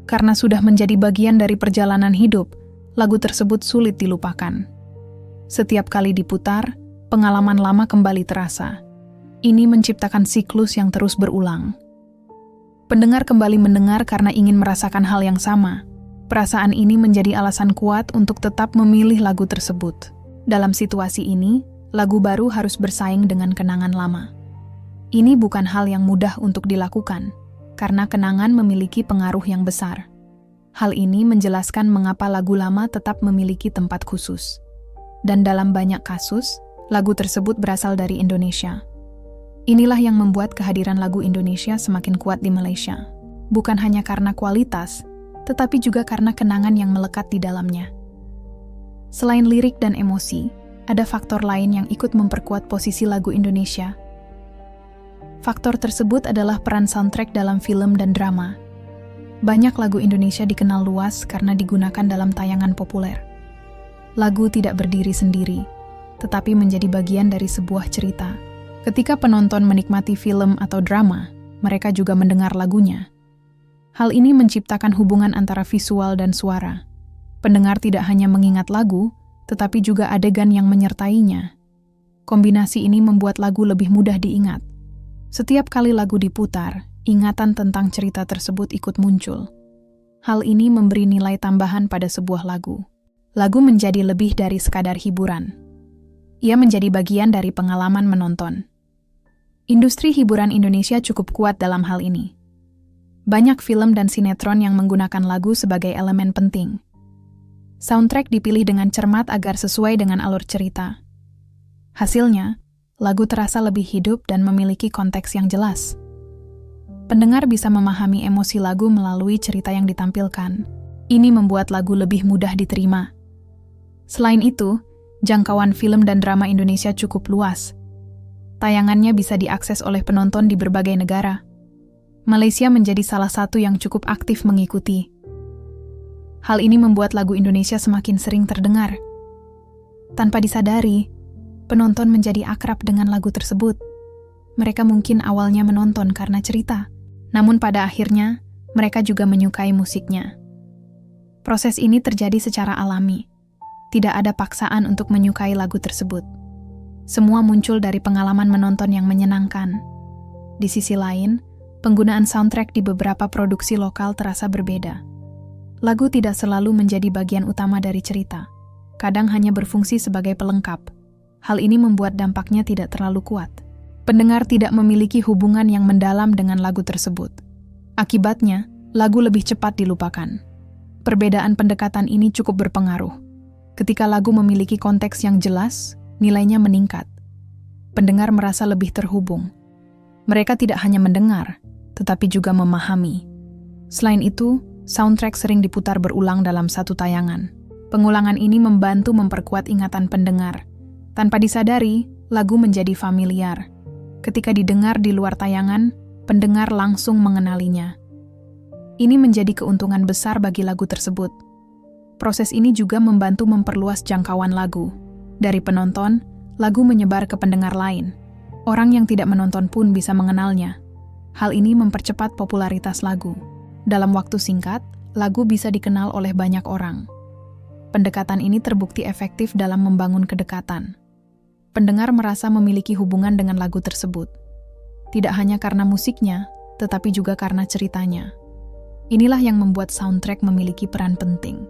Karena sudah menjadi bagian dari perjalanan hidup, lagu tersebut sulit dilupakan. Setiap kali diputar, pengalaman lama kembali terasa. Ini menciptakan siklus yang terus berulang. Pendengar kembali mendengar karena ingin merasakan hal yang sama. Perasaan ini menjadi alasan kuat untuk tetap memilih lagu tersebut. Dalam situasi ini, lagu baru harus bersaing dengan kenangan lama. Ini bukan hal yang mudah untuk dilakukan, karena kenangan memiliki pengaruh yang besar. Hal ini menjelaskan mengapa lagu lama tetap memiliki tempat khusus. Dan dalam banyak kasus, lagu tersebut berasal dari Indonesia. Inilah yang membuat kehadiran lagu Indonesia semakin kuat di Malaysia. Bukan hanya karena kualitas, tetapi juga karena kenangan yang melekat di dalamnya. Selain lirik dan emosi, ada faktor lain yang ikut memperkuat posisi lagu Indonesia. Faktor tersebut adalah peran soundtrack dalam film dan drama. Banyak lagu Indonesia dikenal luas karena digunakan dalam tayangan populer. Lagu tidak berdiri sendiri, tetapi menjadi bagian dari sebuah cerita. Ketika penonton menikmati film atau drama, mereka juga mendengar lagunya. Hal ini menciptakan hubungan antara visual dan suara. Pendengar tidak hanya mengingat lagu, tetapi juga adegan yang menyertainya. Kombinasi ini membuat lagu lebih mudah diingat. Setiap kali lagu diputar, ingatan tentang cerita tersebut ikut muncul. Hal ini memberi nilai tambahan pada sebuah lagu. Lagu menjadi lebih dari sekadar hiburan. Ia menjadi bagian dari pengalaman menonton. Industri hiburan Indonesia cukup kuat dalam hal ini. Banyak film dan sinetron yang menggunakan lagu sebagai elemen penting. Soundtrack dipilih dengan cermat agar sesuai dengan alur cerita. Hasilnya, lagu terasa lebih hidup dan memiliki konteks yang jelas. Pendengar bisa memahami emosi lagu melalui cerita yang ditampilkan. Ini membuat lagu lebih mudah diterima. Selain itu, jangkauan film dan drama Indonesia cukup luas. Tayangannya bisa diakses oleh penonton di berbagai negara. Malaysia menjadi salah satu yang cukup aktif mengikuti. Hal ini membuat lagu Indonesia semakin sering terdengar. Tanpa disadari, penonton menjadi akrab dengan lagu tersebut. Mereka mungkin awalnya menonton karena cerita, namun pada akhirnya, mereka juga menyukai musiknya. Proses ini terjadi secara alami. Tidak ada paksaan untuk menyukai lagu tersebut. Semua muncul dari pengalaman menonton yang menyenangkan. Di sisi lain, penggunaan soundtrack di beberapa produksi lokal terasa berbeda. Lagu tidak selalu menjadi bagian utama dari cerita. Kadang hanya berfungsi sebagai pelengkap. Hal ini membuat dampaknya tidak terlalu kuat. Pendengar tidak memiliki hubungan yang mendalam dengan lagu tersebut. Akibatnya, lagu lebih cepat dilupakan. Perbedaan pendekatan ini cukup berpengaruh. Ketika lagu memiliki konteks yang jelas, nilainya meningkat. Pendengar merasa lebih terhubung. Mereka tidak hanya mendengar, tetapi juga memahami. Selain itu, soundtrack sering diputar berulang dalam satu tayangan. Pengulangan ini membantu memperkuat ingatan pendengar. Tanpa disadari, lagu menjadi familiar. Ketika didengar di luar tayangan, pendengar langsung mengenalinya. Ini menjadi keuntungan besar bagi lagu tersebut. Proses ini juga membantu memperluas jangkauan lagu. Dari penonton, lagu menyebar ke pendengar lain. Orang yang tidak menonton pun bisa mengenalnya. Hal ini mempercepat popularitas lagu. Dalam waktu singkat, lagu bisa dikenal oleh banyak orang. Pendekatan ini terbukti efektif dalam membangun kedekatan. Pendengar merasa memiliki hubungan dengan lagu tersebut. Tidak hanya karena musiknya, tetapi juga karena ceritanya. Inilah yang membuat soundtrack memiliki peran penting.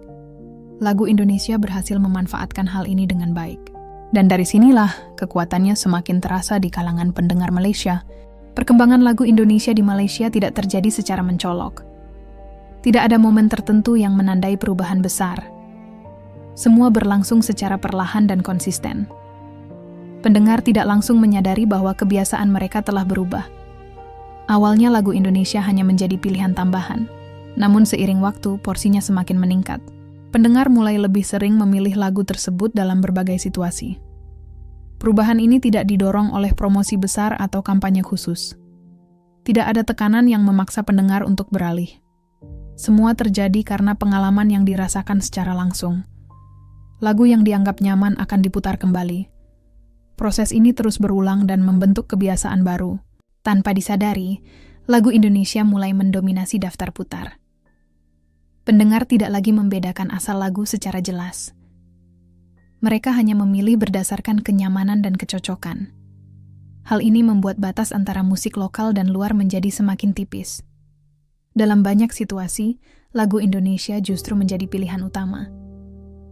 Lagu Indonesia berhasil memanfaatkan hal ini dengan baik. Dan dari sinilah kekuatannya semakin terasa di kalangan pendengar Malaysia. Perkembangan lagu Indonesia di Malaysia tidak terjadi secara mencolok. Tidak ada momen tertentu yang menandai perubahan besar. Semua berlangsung secara perlahan dan konsisten. Pendengar tidak langsung menyadari bahwa kebiasaan mereka telah berubah. Awalnya lagu Indonesia hanya menjadi pilihan tambahan, namun seiring waktu porsinya semakin meningkat. Pendengar mulai lebih sering memilih lagu tersebut dalam berbagai situasi. Perubahan ini tidak didorong oleh promosi besar atau kampanye khusus. Tidak ada tekanan yang memaksa pendengar untuk beralih. Semua terjadi karena pengalaman yang dirasakan secara langsung. Lagu yang dianggap nyaman akan diputar kembali. Proses ini terus berulang dan membentuk kebiasaan baru. Tanpa disadari, lagu Indonesia mulai mendominasi daftar putar. Pendengar tidak lagi membedakan asal lagu secara jelas. Mereka hanya memilih berdasarkan kenyamanan dan kecocokan. Hal ini membuat batas antara musik lokal dan luar menjadi semakin tipis. Dalam banyak situasi, lagu Indonesia justru menjadi pilihan utama.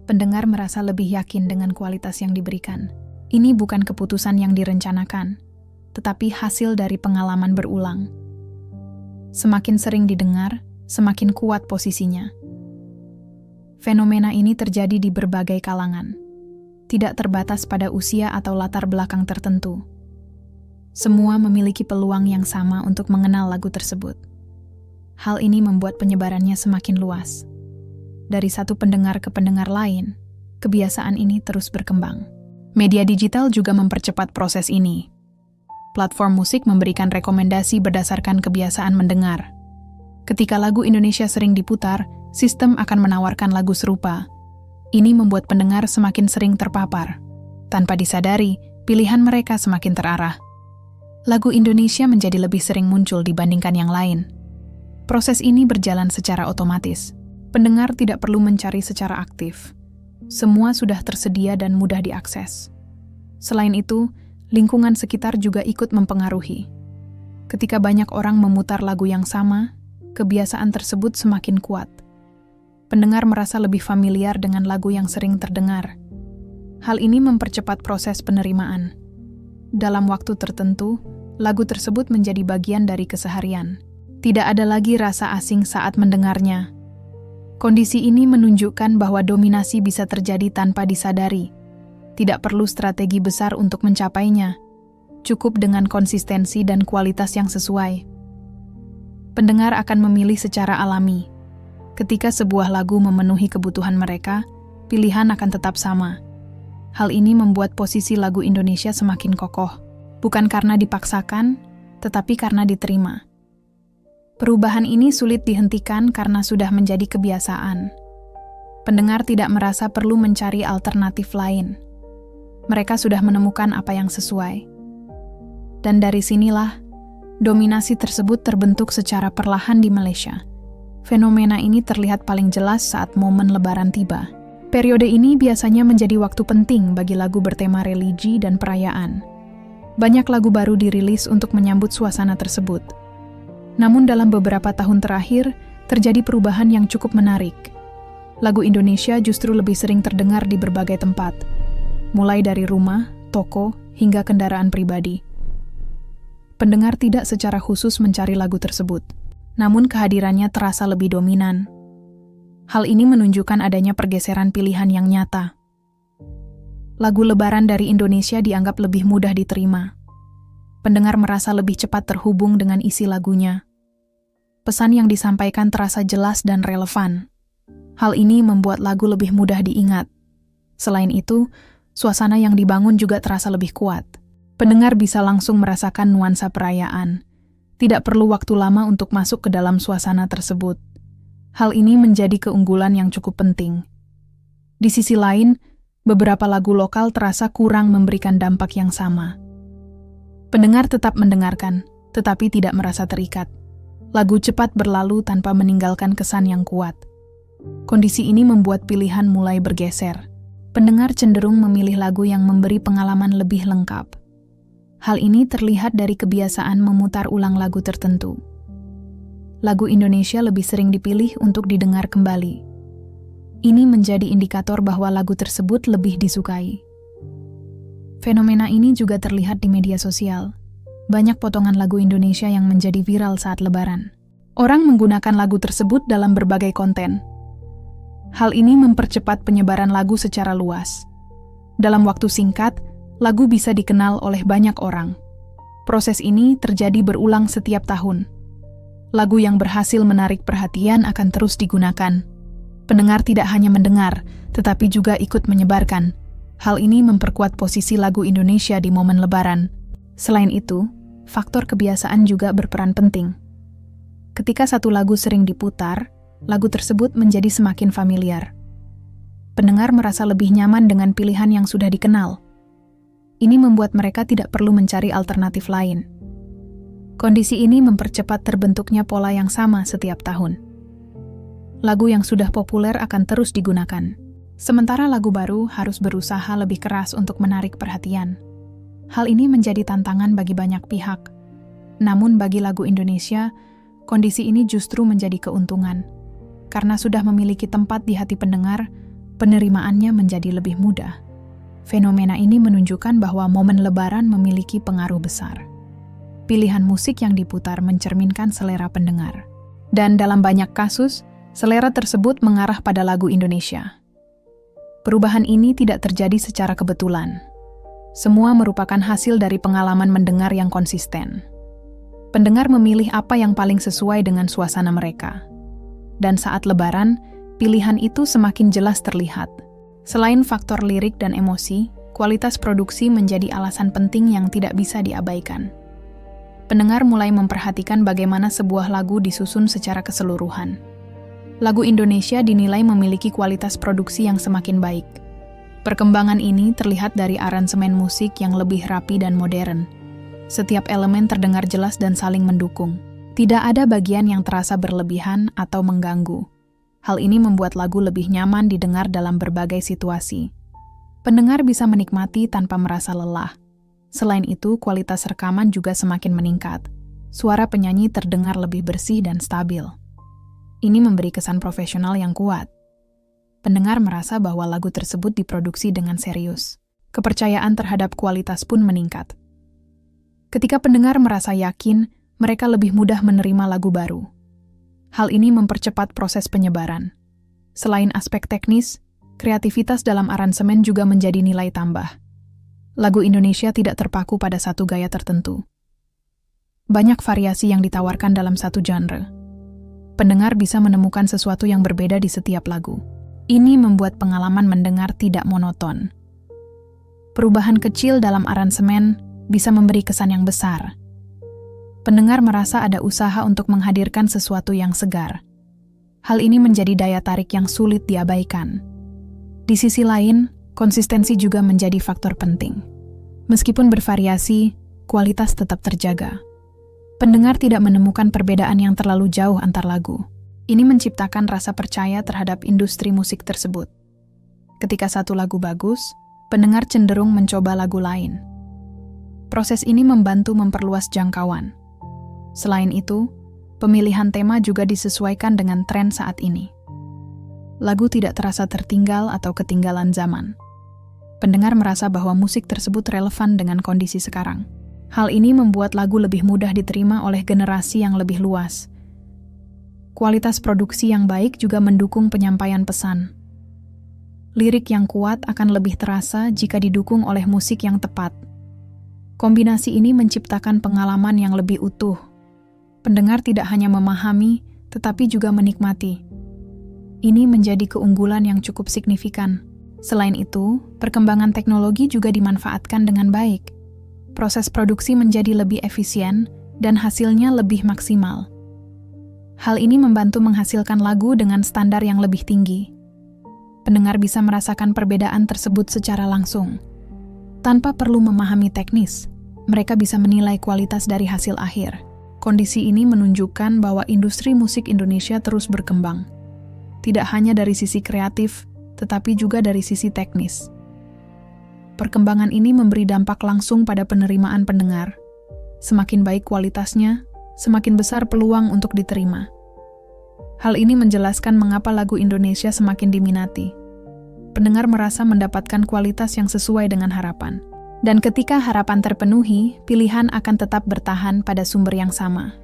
Pendengar merasa lebih yakin dengan kualitas yang diberikan. Ini bukan keputusan yang direncanakan, tetapi hasil dari pengalaman berulang. Semakin sering didengar, semakin kuat posisinya. Fenomena ini terjadi di berbagai kalangan, tidak terbatas pada usia atau latar belakang tertentu. Semua memiliki peluang yang sama untuk mengenal lagu tersebut. Hal ini membuat penyebarannya semakin luas. Dari satu pendengar ke pendengar lain, kebiasaan ini terus berkembang. Media digital juga mempercepat proses ini. Platform musik memberikan rekomendasi berdasarkan kebiasaan mendengar. Ketika lagu Indonesia sering diputar, sistem akan menawarkan lagu serupa. Ini membuat pendengar semakin sering terpapar. Tanpa disadari, pilihan mereka semakin terarah. Lagu Indonesia menjadi lebih sering muncul dibandingkan yang lain. Proses ini berjalan secara otomatis. Pendengar tidak perlu mencari secara aktif. Semua sudah tersedia dan mudah diakses. Selain itu, lingkungan sekitar juga ikut mempengaruhi. Ketika banyak orang memutar lagu yang sama, kebiasaan tersebut semakin kuat. Pendengar merasa lebih familiar dengan lagu yang sering terdengar. Hal ini mempercepat proses penerimaan. Dalam waktu tertentu, lagu tersebut menjadi bagian dari keseharian. Tidak ada lagi rasa asing saat mendengarnya. Kondisi ini menunjukkan bahwa dominasi bisa terjadi tanpa disadari. Tidak perlu strategi besar untuk mencapainya. Cukup dengan konsistensi dan kualitas yang sesuai. Pendengar akan memilih secara alami. Ketika sebuah lagu memenuhi kebutuhan mereka, pilihan akan tetap sama. Hal ini membuat posisi lagu Indonesia semakin kokoh, bukan karena dipaksakan, tetapi karena diterima. Perubahan ini sulit dihentikan karena sudah menjadi kebiasaan. Pendengar tidak merasa perlu mencari alternatif lain. Mereka sudah menemukan apa yang sesuai. Dan dari sinilah, dominasi tersebut terbentuk secara perlahan di Malaysia. Fenomena ini terlihat paling jelas saat momen Lebaran tiba. Periode ini biasanya menjadi waktu penting bagi lagu bertema religi dan perayaan. Banyak lagu baru dirilis untuk menyambut suasana tersebut. Namun dalam beberapa tahun terakhir, terjadi perubahan yang cukup menarik. Lagu Indonesia justru lebih sering terdengar di berbagai tempat, mulai dari rumah, toko, hingga kendaraan pribadi. Pendengar tidak secara khusus mencari lagu tersebut, namun kehadirannya terasa lebih dominan. Hal ini menunjukkan adanya pergeseran pilihan yang nyata. Lagu Lebaran dari Indonesia dianggap lebih mudah diterima. Pendengar merasa lebih cepat terhubung dengan isi lagunya. Pesan yang disampaikan terasa jelas dan relevan. Hal ini membuat lagu lebih mudah diingat. Selain itu, suasana yang dibangun juga terasa lebih kuat. Pendengar bisa langsung merasakan nuansa perayaan. Tidak perlu waktu lama untuk masuk ke dalam suasana tersebut. Hal ini menjadi keunggulan yang cukup penting. Di sisi lain, beberapa lagu lokal terasa kurang memberikan dampak yang sama. Pendengar tetap mendengarkan, tetapi tidak merasa terikat. Lagu cepat berlalu tanpa meninggalkan kesan yang kuat. Kondisi ini membuat pilihan mulai bergeser. Pendengar cenderung memilih lagu yang memberi pengalaman lebih lengkap. Hal ini terlihat dari kebiasaan memutar ulang lagu tertentu. Lagu Indonesia lebih sering dipilih untuk didengar kembali. Ini menjadi indikator bahwa lagu tersebut lebih disukai. Fenomena ini juga terlihat di media sosial. Banyak potongan lagu Indonesia yang menjadi viral saat Lebaran. Orang menggunakan lagu tersebut dalam berbagai konten. Hal ini mempercepat penyebaran lagu secara luas. Dalam waktu singkat, lagu bisa dikenal oleh banyak orang. Proses ini terjadi berulang setiap tahun. Lagu yang berhasil menarik perhatian akan terus digunakan. Pendengar tidak hanya mendengar, tetapi juga ikut menyebarkan. Hal ini memperkuat posisi lagu Indonesia di momen Lebaran. Selain itu, faktor kebiasaan juga berperan penting. Ketika satu lagu sering diputar, lagu tersebut menjadi semakin familiar. Pendengar merasa lebih nyaman dengan pilihan yang sudah dikenal. Ini membuat mereka tidak perlu mencari alternatif lain. Kondisi ini mempercepat terbentuknya pola yang sama setiap tahun. Lagu yang sudah populer akan terus digunakan, sementara lagu baru harus berusaha lebih keras untuk menarik perhatian. Hal ini menjadi tantangan bagi banyak pihak. Namun bagi lagu Indonesia, kondisi ini justru menjadi keuntungan. Karena sudah memiliki tempat di hati pendengar, penerimaannya menjadi lebih mudah. Fenomena ini menunjukkan bahwa momen Lebaran memiliki pengaruh besar. Pilihan musik yang diputar mencerminkan selera pendengar. Dan dalam banyak kasus, selera tersebut mengarah pada lagu Indonesia. Perubahan ini tidak terjadi secara kebetulan. Semua merupakan hasil dari pengalaman mendengar yang konsisten. Pendengar memilih apa yang paling sesuai dengan suasana mereka. Dan saat Lebaran, pilihan itu semakin jelas terlihat. Selain faktor lirik dan emosi, kualitas produksi menjadi alasan penting yang tidak bisa diabaikan. Pendengar mulai memperhatikan bagaimana sebuah lagu disusun secara keseluruhan. Lagu Indonesia dinilai memiliki kualitas produksi yang semakin baik. Perkembangan ini terlihat dari aransemen musik yang lebih rapi dan modern. Setiap elemen terdengar jelas dan saling mendukung. Tidak ada bagian yang terasa berlebihan atau mengganggu. Hal ini membuat lagu lebih nyaman didengar dalam berbagai situasi. Pendengar bisa menikmati tanpa merasa lelah. Selain itu, kualitas rekaman juga semakin meningkat. Suara penyanyi terdengar lebih bersih dan stabil. Ini memberi kesan profesional yang kuat. Pendengar merasa bahwa lagu tersebut diproduksi dengan serius. Kepercayaan terhadap kualitas pun meningkat. Ketika pendengar merasa yakin, mereka lebih mudah menerima lagu baru. Hal ini mempercepat proses penyebaran. Selain aspek teknis, kreativitas dalam aransemen juga menjadi nilai tambah. Lagu Indonesia tidak terpaku pada satu gaya tertentu. Banyak variasi yang ditawarkan dalam satu genre. Pendengar bisa menemukan sesuatu yang berbeda di setiap lagu. Ini membuat pengalaman mendengar tidak monoton. Perubahan kecil dalam aransemen bisa memberi kesan yang besar. Pendengar merasa ada usaha untuk menghadirkan sesuatu yang segar. Hal ini menjadi daya tarik yang sulit diabaikan. Di sisi lain, konsistensi juga menjadi faktor penting. Meskipun bervariasi, kualitas tetap terjaga. Pendengar tidak menemukan perbedaan yang terlalu jauh antar lagu. Ini menciptakan rasa percaya terhadap industri musik tersebut. Ketika satu lagu bagus, pendengar cenderung mencoba lagu lain. Proses ini membantu memperluas jangkauan. Selain itu, pemilihan tema juga disesuaikan dengan tren saat ini. Lagu tidak terasa tertinggal atau ketinggalan zaman. Pendengar merasa bahwa musik tersebut relevan dengan kondisi sekarang. Hal ini membuat lagu lebih mudah diterima oleh generasi yang lebih luas. Kualitas produksi yang baik juga mendukung penyampaian pesan. Lirik yang kuat akan lebih terasa jika didukung oleh musik yang tepat. Kombinasi ini menciptakan pengalaman yang lebih utuh. Pendengar tidak hanya memahami, tetapi juga menikmati. Ini menjadi keunggulan yang cukup signifikan. Selain itu, perkembangan teknologi juga dimanfaatkan dengan baik. Proses produksi menjadi lebih efisien, dan hasilnya lebih maksimal. Hal ini membantu menghasilkan lagu dengan standar yang lebih tinggi. Pendengar bisa merasakan perbedaan tersebut secara langsung. Tanpa perlu memahami teknis, mereka bisa menilai kualitas dari hasil akhir. Kondisi ini menunjukkan bahwa industri musik Indonesia terus berkembang. Tidak hanya dari sisi kreatif, tetapi juga dari sisi teknis. Perkembangan ini memberi dampak langsung pada penerimaan pendengar. Semakin baik kualitasnya, semakin besar peluang untuk diterima. Hal ini menjelaskan mengapa lagu Indonesia semakin diminati. Pendengar merasa mendapatkan kualitas yang sesuai dengan harapan. Dan ketika harapan terpenuhi, pilihan akan tetap bertahan pada sumber yang sama.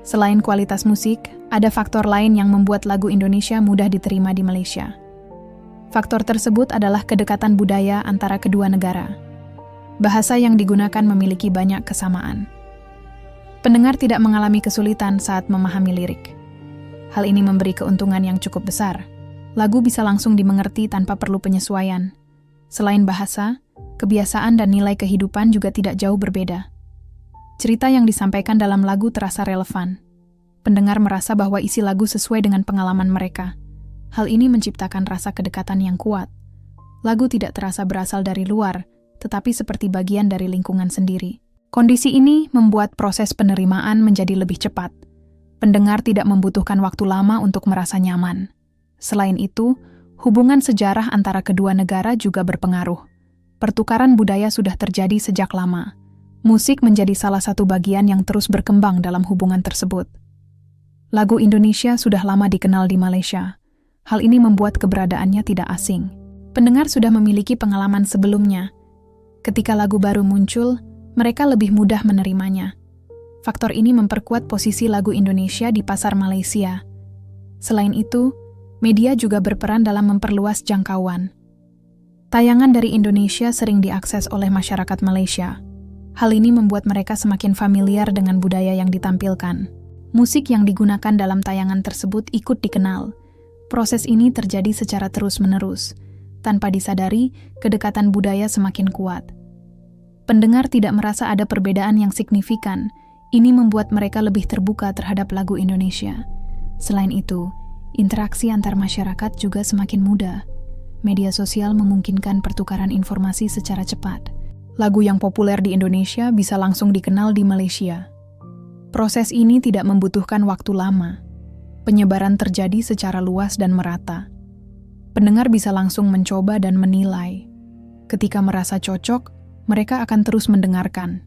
Selain kualitas musik, ada faktor lain yang membuat lagu Indonesia mudah diterima di Malaysia. Faktor tersebut adalah kedekatan budaya antara kedua negara. Bahasa yang digunakan memiliki banyak kesamaan. Pendengar tidak mengalami kesulitan saat memahami lirik. Hal ini memberi keuntungan yang cukup besar. Lagu bisa langsung dimengerti tanpa perlu penyesuaian. Selain bahasa, kebiasaan dan nilai kehidupan juga tidak jauh berbeda. Cerita yang disampaikan dalam lagu terasa relevan. Pendengar merasa bahwa isi lagu sesuai dengan pengalaman mereka. Hal ini menciptakan rasa kedekatan yang kuat. Lagu tidak terasa berasal dari luar, tetapi seperti bagian dari lingkungan sendiri. Kondisi ini membuat proses penerimaan menjadi lebih cepat. Pendengar tidak membutuhkan waktu lama untuk merasa nyaman. Selain itu, hubungan sejarah antara kedua negara juga berpengaruh. Pertukaran budaya sudah terjadi sejak lama. Musik menjadi salah satu bagian yang terus berkembang dalam hubungan tersebut. Lagu Indonesia sudah lama dikenal di Malaysia. Hal ini membuat keberadaannya tidak asing. Pendengar sudah memiliki pengalaman sebelumnya. Ketika lagu baru muncul, mereka lebih mudah menerimanya. Faktor ini memperkuat posisi lagu Indonesia di pasar Malaysia. Selain itu, media juga berperan dalam memperluas jangkauan. Tayangan dari Indonesia sering diakses oleh masyarakat Malaysia. Hal ini membuat mereka semakin familiar dengan budaya yang ditampilkan. Musik yang digunakan dalam tayangan tersebut ikut dikenal. Proses ini terjadi secara terus-menerus. Tanpa disadari, kedekatan budaya semakin kuat. Pendengar tidak merasa ada perbedaan yang signifikan. Ini membuat mereka lebih terbuka terhadap lagu Indonesia. Selain itu, interaksi antar masyarakat juga semakin mudah. Media sosial memungkinkan pertukaran informasi secara cepat. Lagu yang populer di Indonesia bisa langsung dikenal di Malaysia. Proses ini tidak membutuhkan waktu lama. Penyebaran terjadi secara luas dan merata. Pendengar bisa langsung mencoba dan menilai. Ketika merasa cocok, mereka akan terus mendengarkan.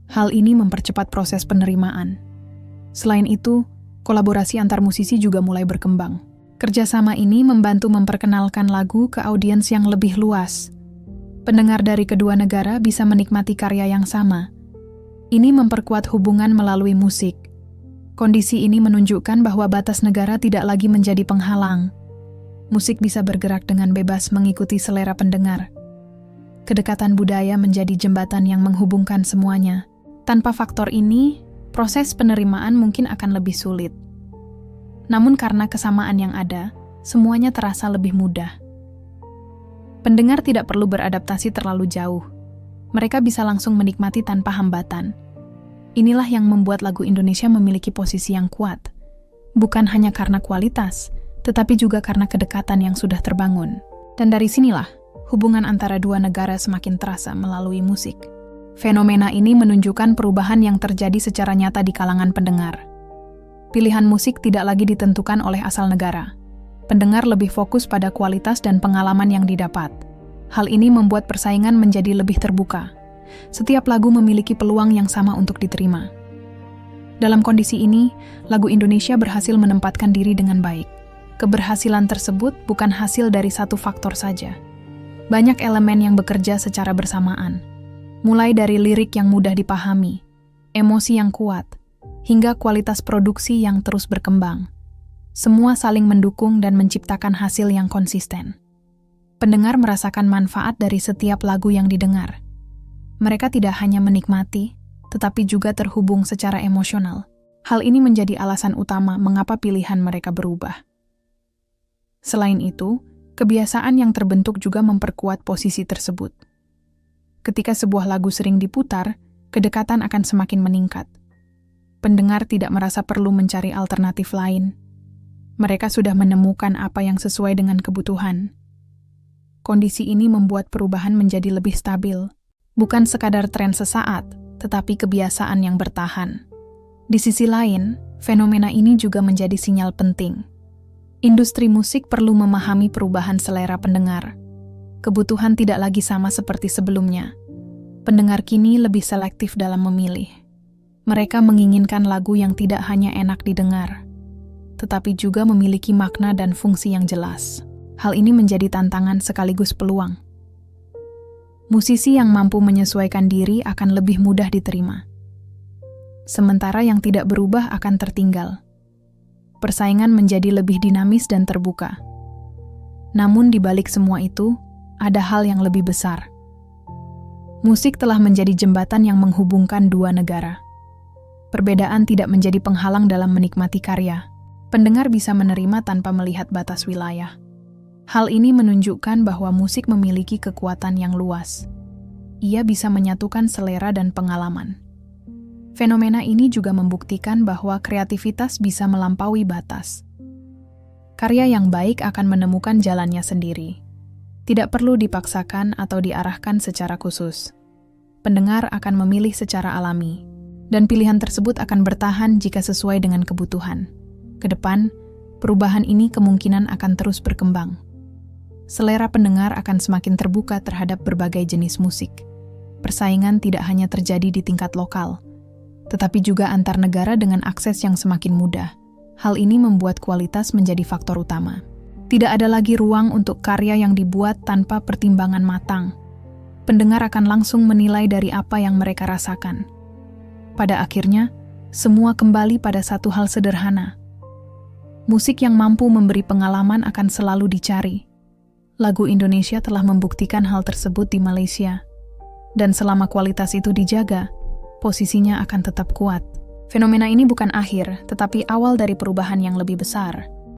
Hal ini mempercepat proses penerimaan. Selain itu, kolaborasi antar musisi juga mulai berkembang. Kerjasama ini membantu memperkenalkan lagu ke audiens yang lebih luas. Pendengar dari kedua negara bisa menikmati karya yang sama. Ini memperkuat hubungan melalui musik. Kondisi ini menunjukkan bahwa batas negara tidak lagi menjadi penghalang. Musik bisa bergerak dengan bebas mengikuti selera pendengar. Kedekatan budaya menjadi jembatan yang menghubungkan semuanya. Tanpa faktor ini, proses penerimaan mungkin akan lebih sulit. Namun karena kesamaan yang ada, semuanya terasa lebih mudah. Pendengar tidak perlu beradaptasi terlalu jauh. Mereka bisa langsung menikmati tanpa hambatan. Inilah yang membuat lagu Indonesia memiliki posisi yang kuat. Bukan hanya karena kualitas, tetapi juga karena kedekatan yang sudah terbangun. Dan dari sinilah, hubungan antara dua negara semakin terasa melalui musik. Fenomena ini menunjukkan perubahan yang terjadi secara nyata di kalangan pendengar. Pilihan musik tidak lagi ditentukan oleh asal negara. Pendengar lebih fokus pada kualitas dan pengalaman yang didapat. Hal ini membuat persaingan menjadi lebih terbuka. Setiap lagu memiliki peluang yang sama untuk diterima. Dalam kondisi ini, lagu Indonesia berhasil menempatkan diri dengan baik. Keberhasilan tersebut bukan hasil dari satu faktor saja. Banyak elemen yang bekerja secara bersamaan. Mulai dari lirik yang mudah dipahami, emosi yang kuat, hingga kualitas produksi yang terus berkembang. Semua saling mendukung dan menciptakan hasil yang konsisten. Pendengar merasakan manfaat dari setiap lagu yang didengar. Mereka tidak hanya menikmati, tetapi juga terhubung secara emosional. Hal ini menjadi alasan utama mengapa pilihan mereka berubah. Selain itu, kebiasaan yang terbentuk juga memperkuat posisi tersebut. Ketika sebuah lagu sering diputar, kedekatan akan semakin meningkat. Pendengar tidak merasa perlu mencari alternatif lain. Mereka sudah menemukan apa yang sesuai dengan kebutuhan. Kondisi ini membuat perubahan menjadi lebih stabil. Bukan sekadar tren sesaat, tetapi kebiasaan yang bertahan. Di sisi lain, fenomena ini juga menjadi sinyal penting. Industri musik perlu memahami perubahan selera pendengar. Kebutuhan tidak lagi sama seperti sebelumnya. Pendengar kini lebih selektif dalam memilih. Mereka menginginkan lagu yang tidak hanya enak didengar, tetapi juga memiliki makna dan fungsi yang jelas. Hal ini menjadi tantangan sekaligus peluang. Musisi yang mampu menyesuaikan diri akan lebih mudah diterima. Sementara yang tidak berubah akan tertinggal. Persaingan menjadi lebih dinamis dan terbuka. Namun di balik semua itu, ada hal yang lebih besar. Musik telah menjadi jembatan yang menghubungkan dua negara. Perbedaan tidak menjadi penghalang dalam menikmati karya. Pendengar bisa menerima tanpa melihat batas wilayah. Hal ini menunjukkan bahwa musik memiliki kekuatan yang luas. Ia bisa menyatukan selera dan pengalaman. Fenomena ini juga membuktikan bahwa kreativitas bisa melampaui batas. Karya yang baik akan menemukan jalannya sendiri. Tidak perlu dipaksakan atau diarahkan secara khusus. Pendengar akan memilih secara alami, dan pilihan tersebut akan bertahan jika sesuai dengan kebutuhan. Ke depan, perubahan ini kemungkinan akan terus berkembang. Selera pendengar akan semakin terbuka terhadap berbagai jenis musik. Persaingan tidak hanya terjadi di tingkat lokal, tetapi juga antar negara dengan akses yang semakin mudah. Hal ini membuat kualitas menjadi faktor utama. Tidak ada lagi ruang untuk karya yang dibuat tanpa pertimbangan matang. Pendengar akan langsung menilai dari apa yang mereka rasakan. Pada akhirnya, semua kembali pada satu hal sederhana. Musik yang mampu memberi pengalaman akan selalu dicari. Lagu Indonesia telah membuktikan hal tersebut di Malaysia. Dan selama kualitas itu dijaga, posisinya akan tetap kuat. Fenomena ini bukan akhir, tetapi awal dari perubahan yang lebih besar.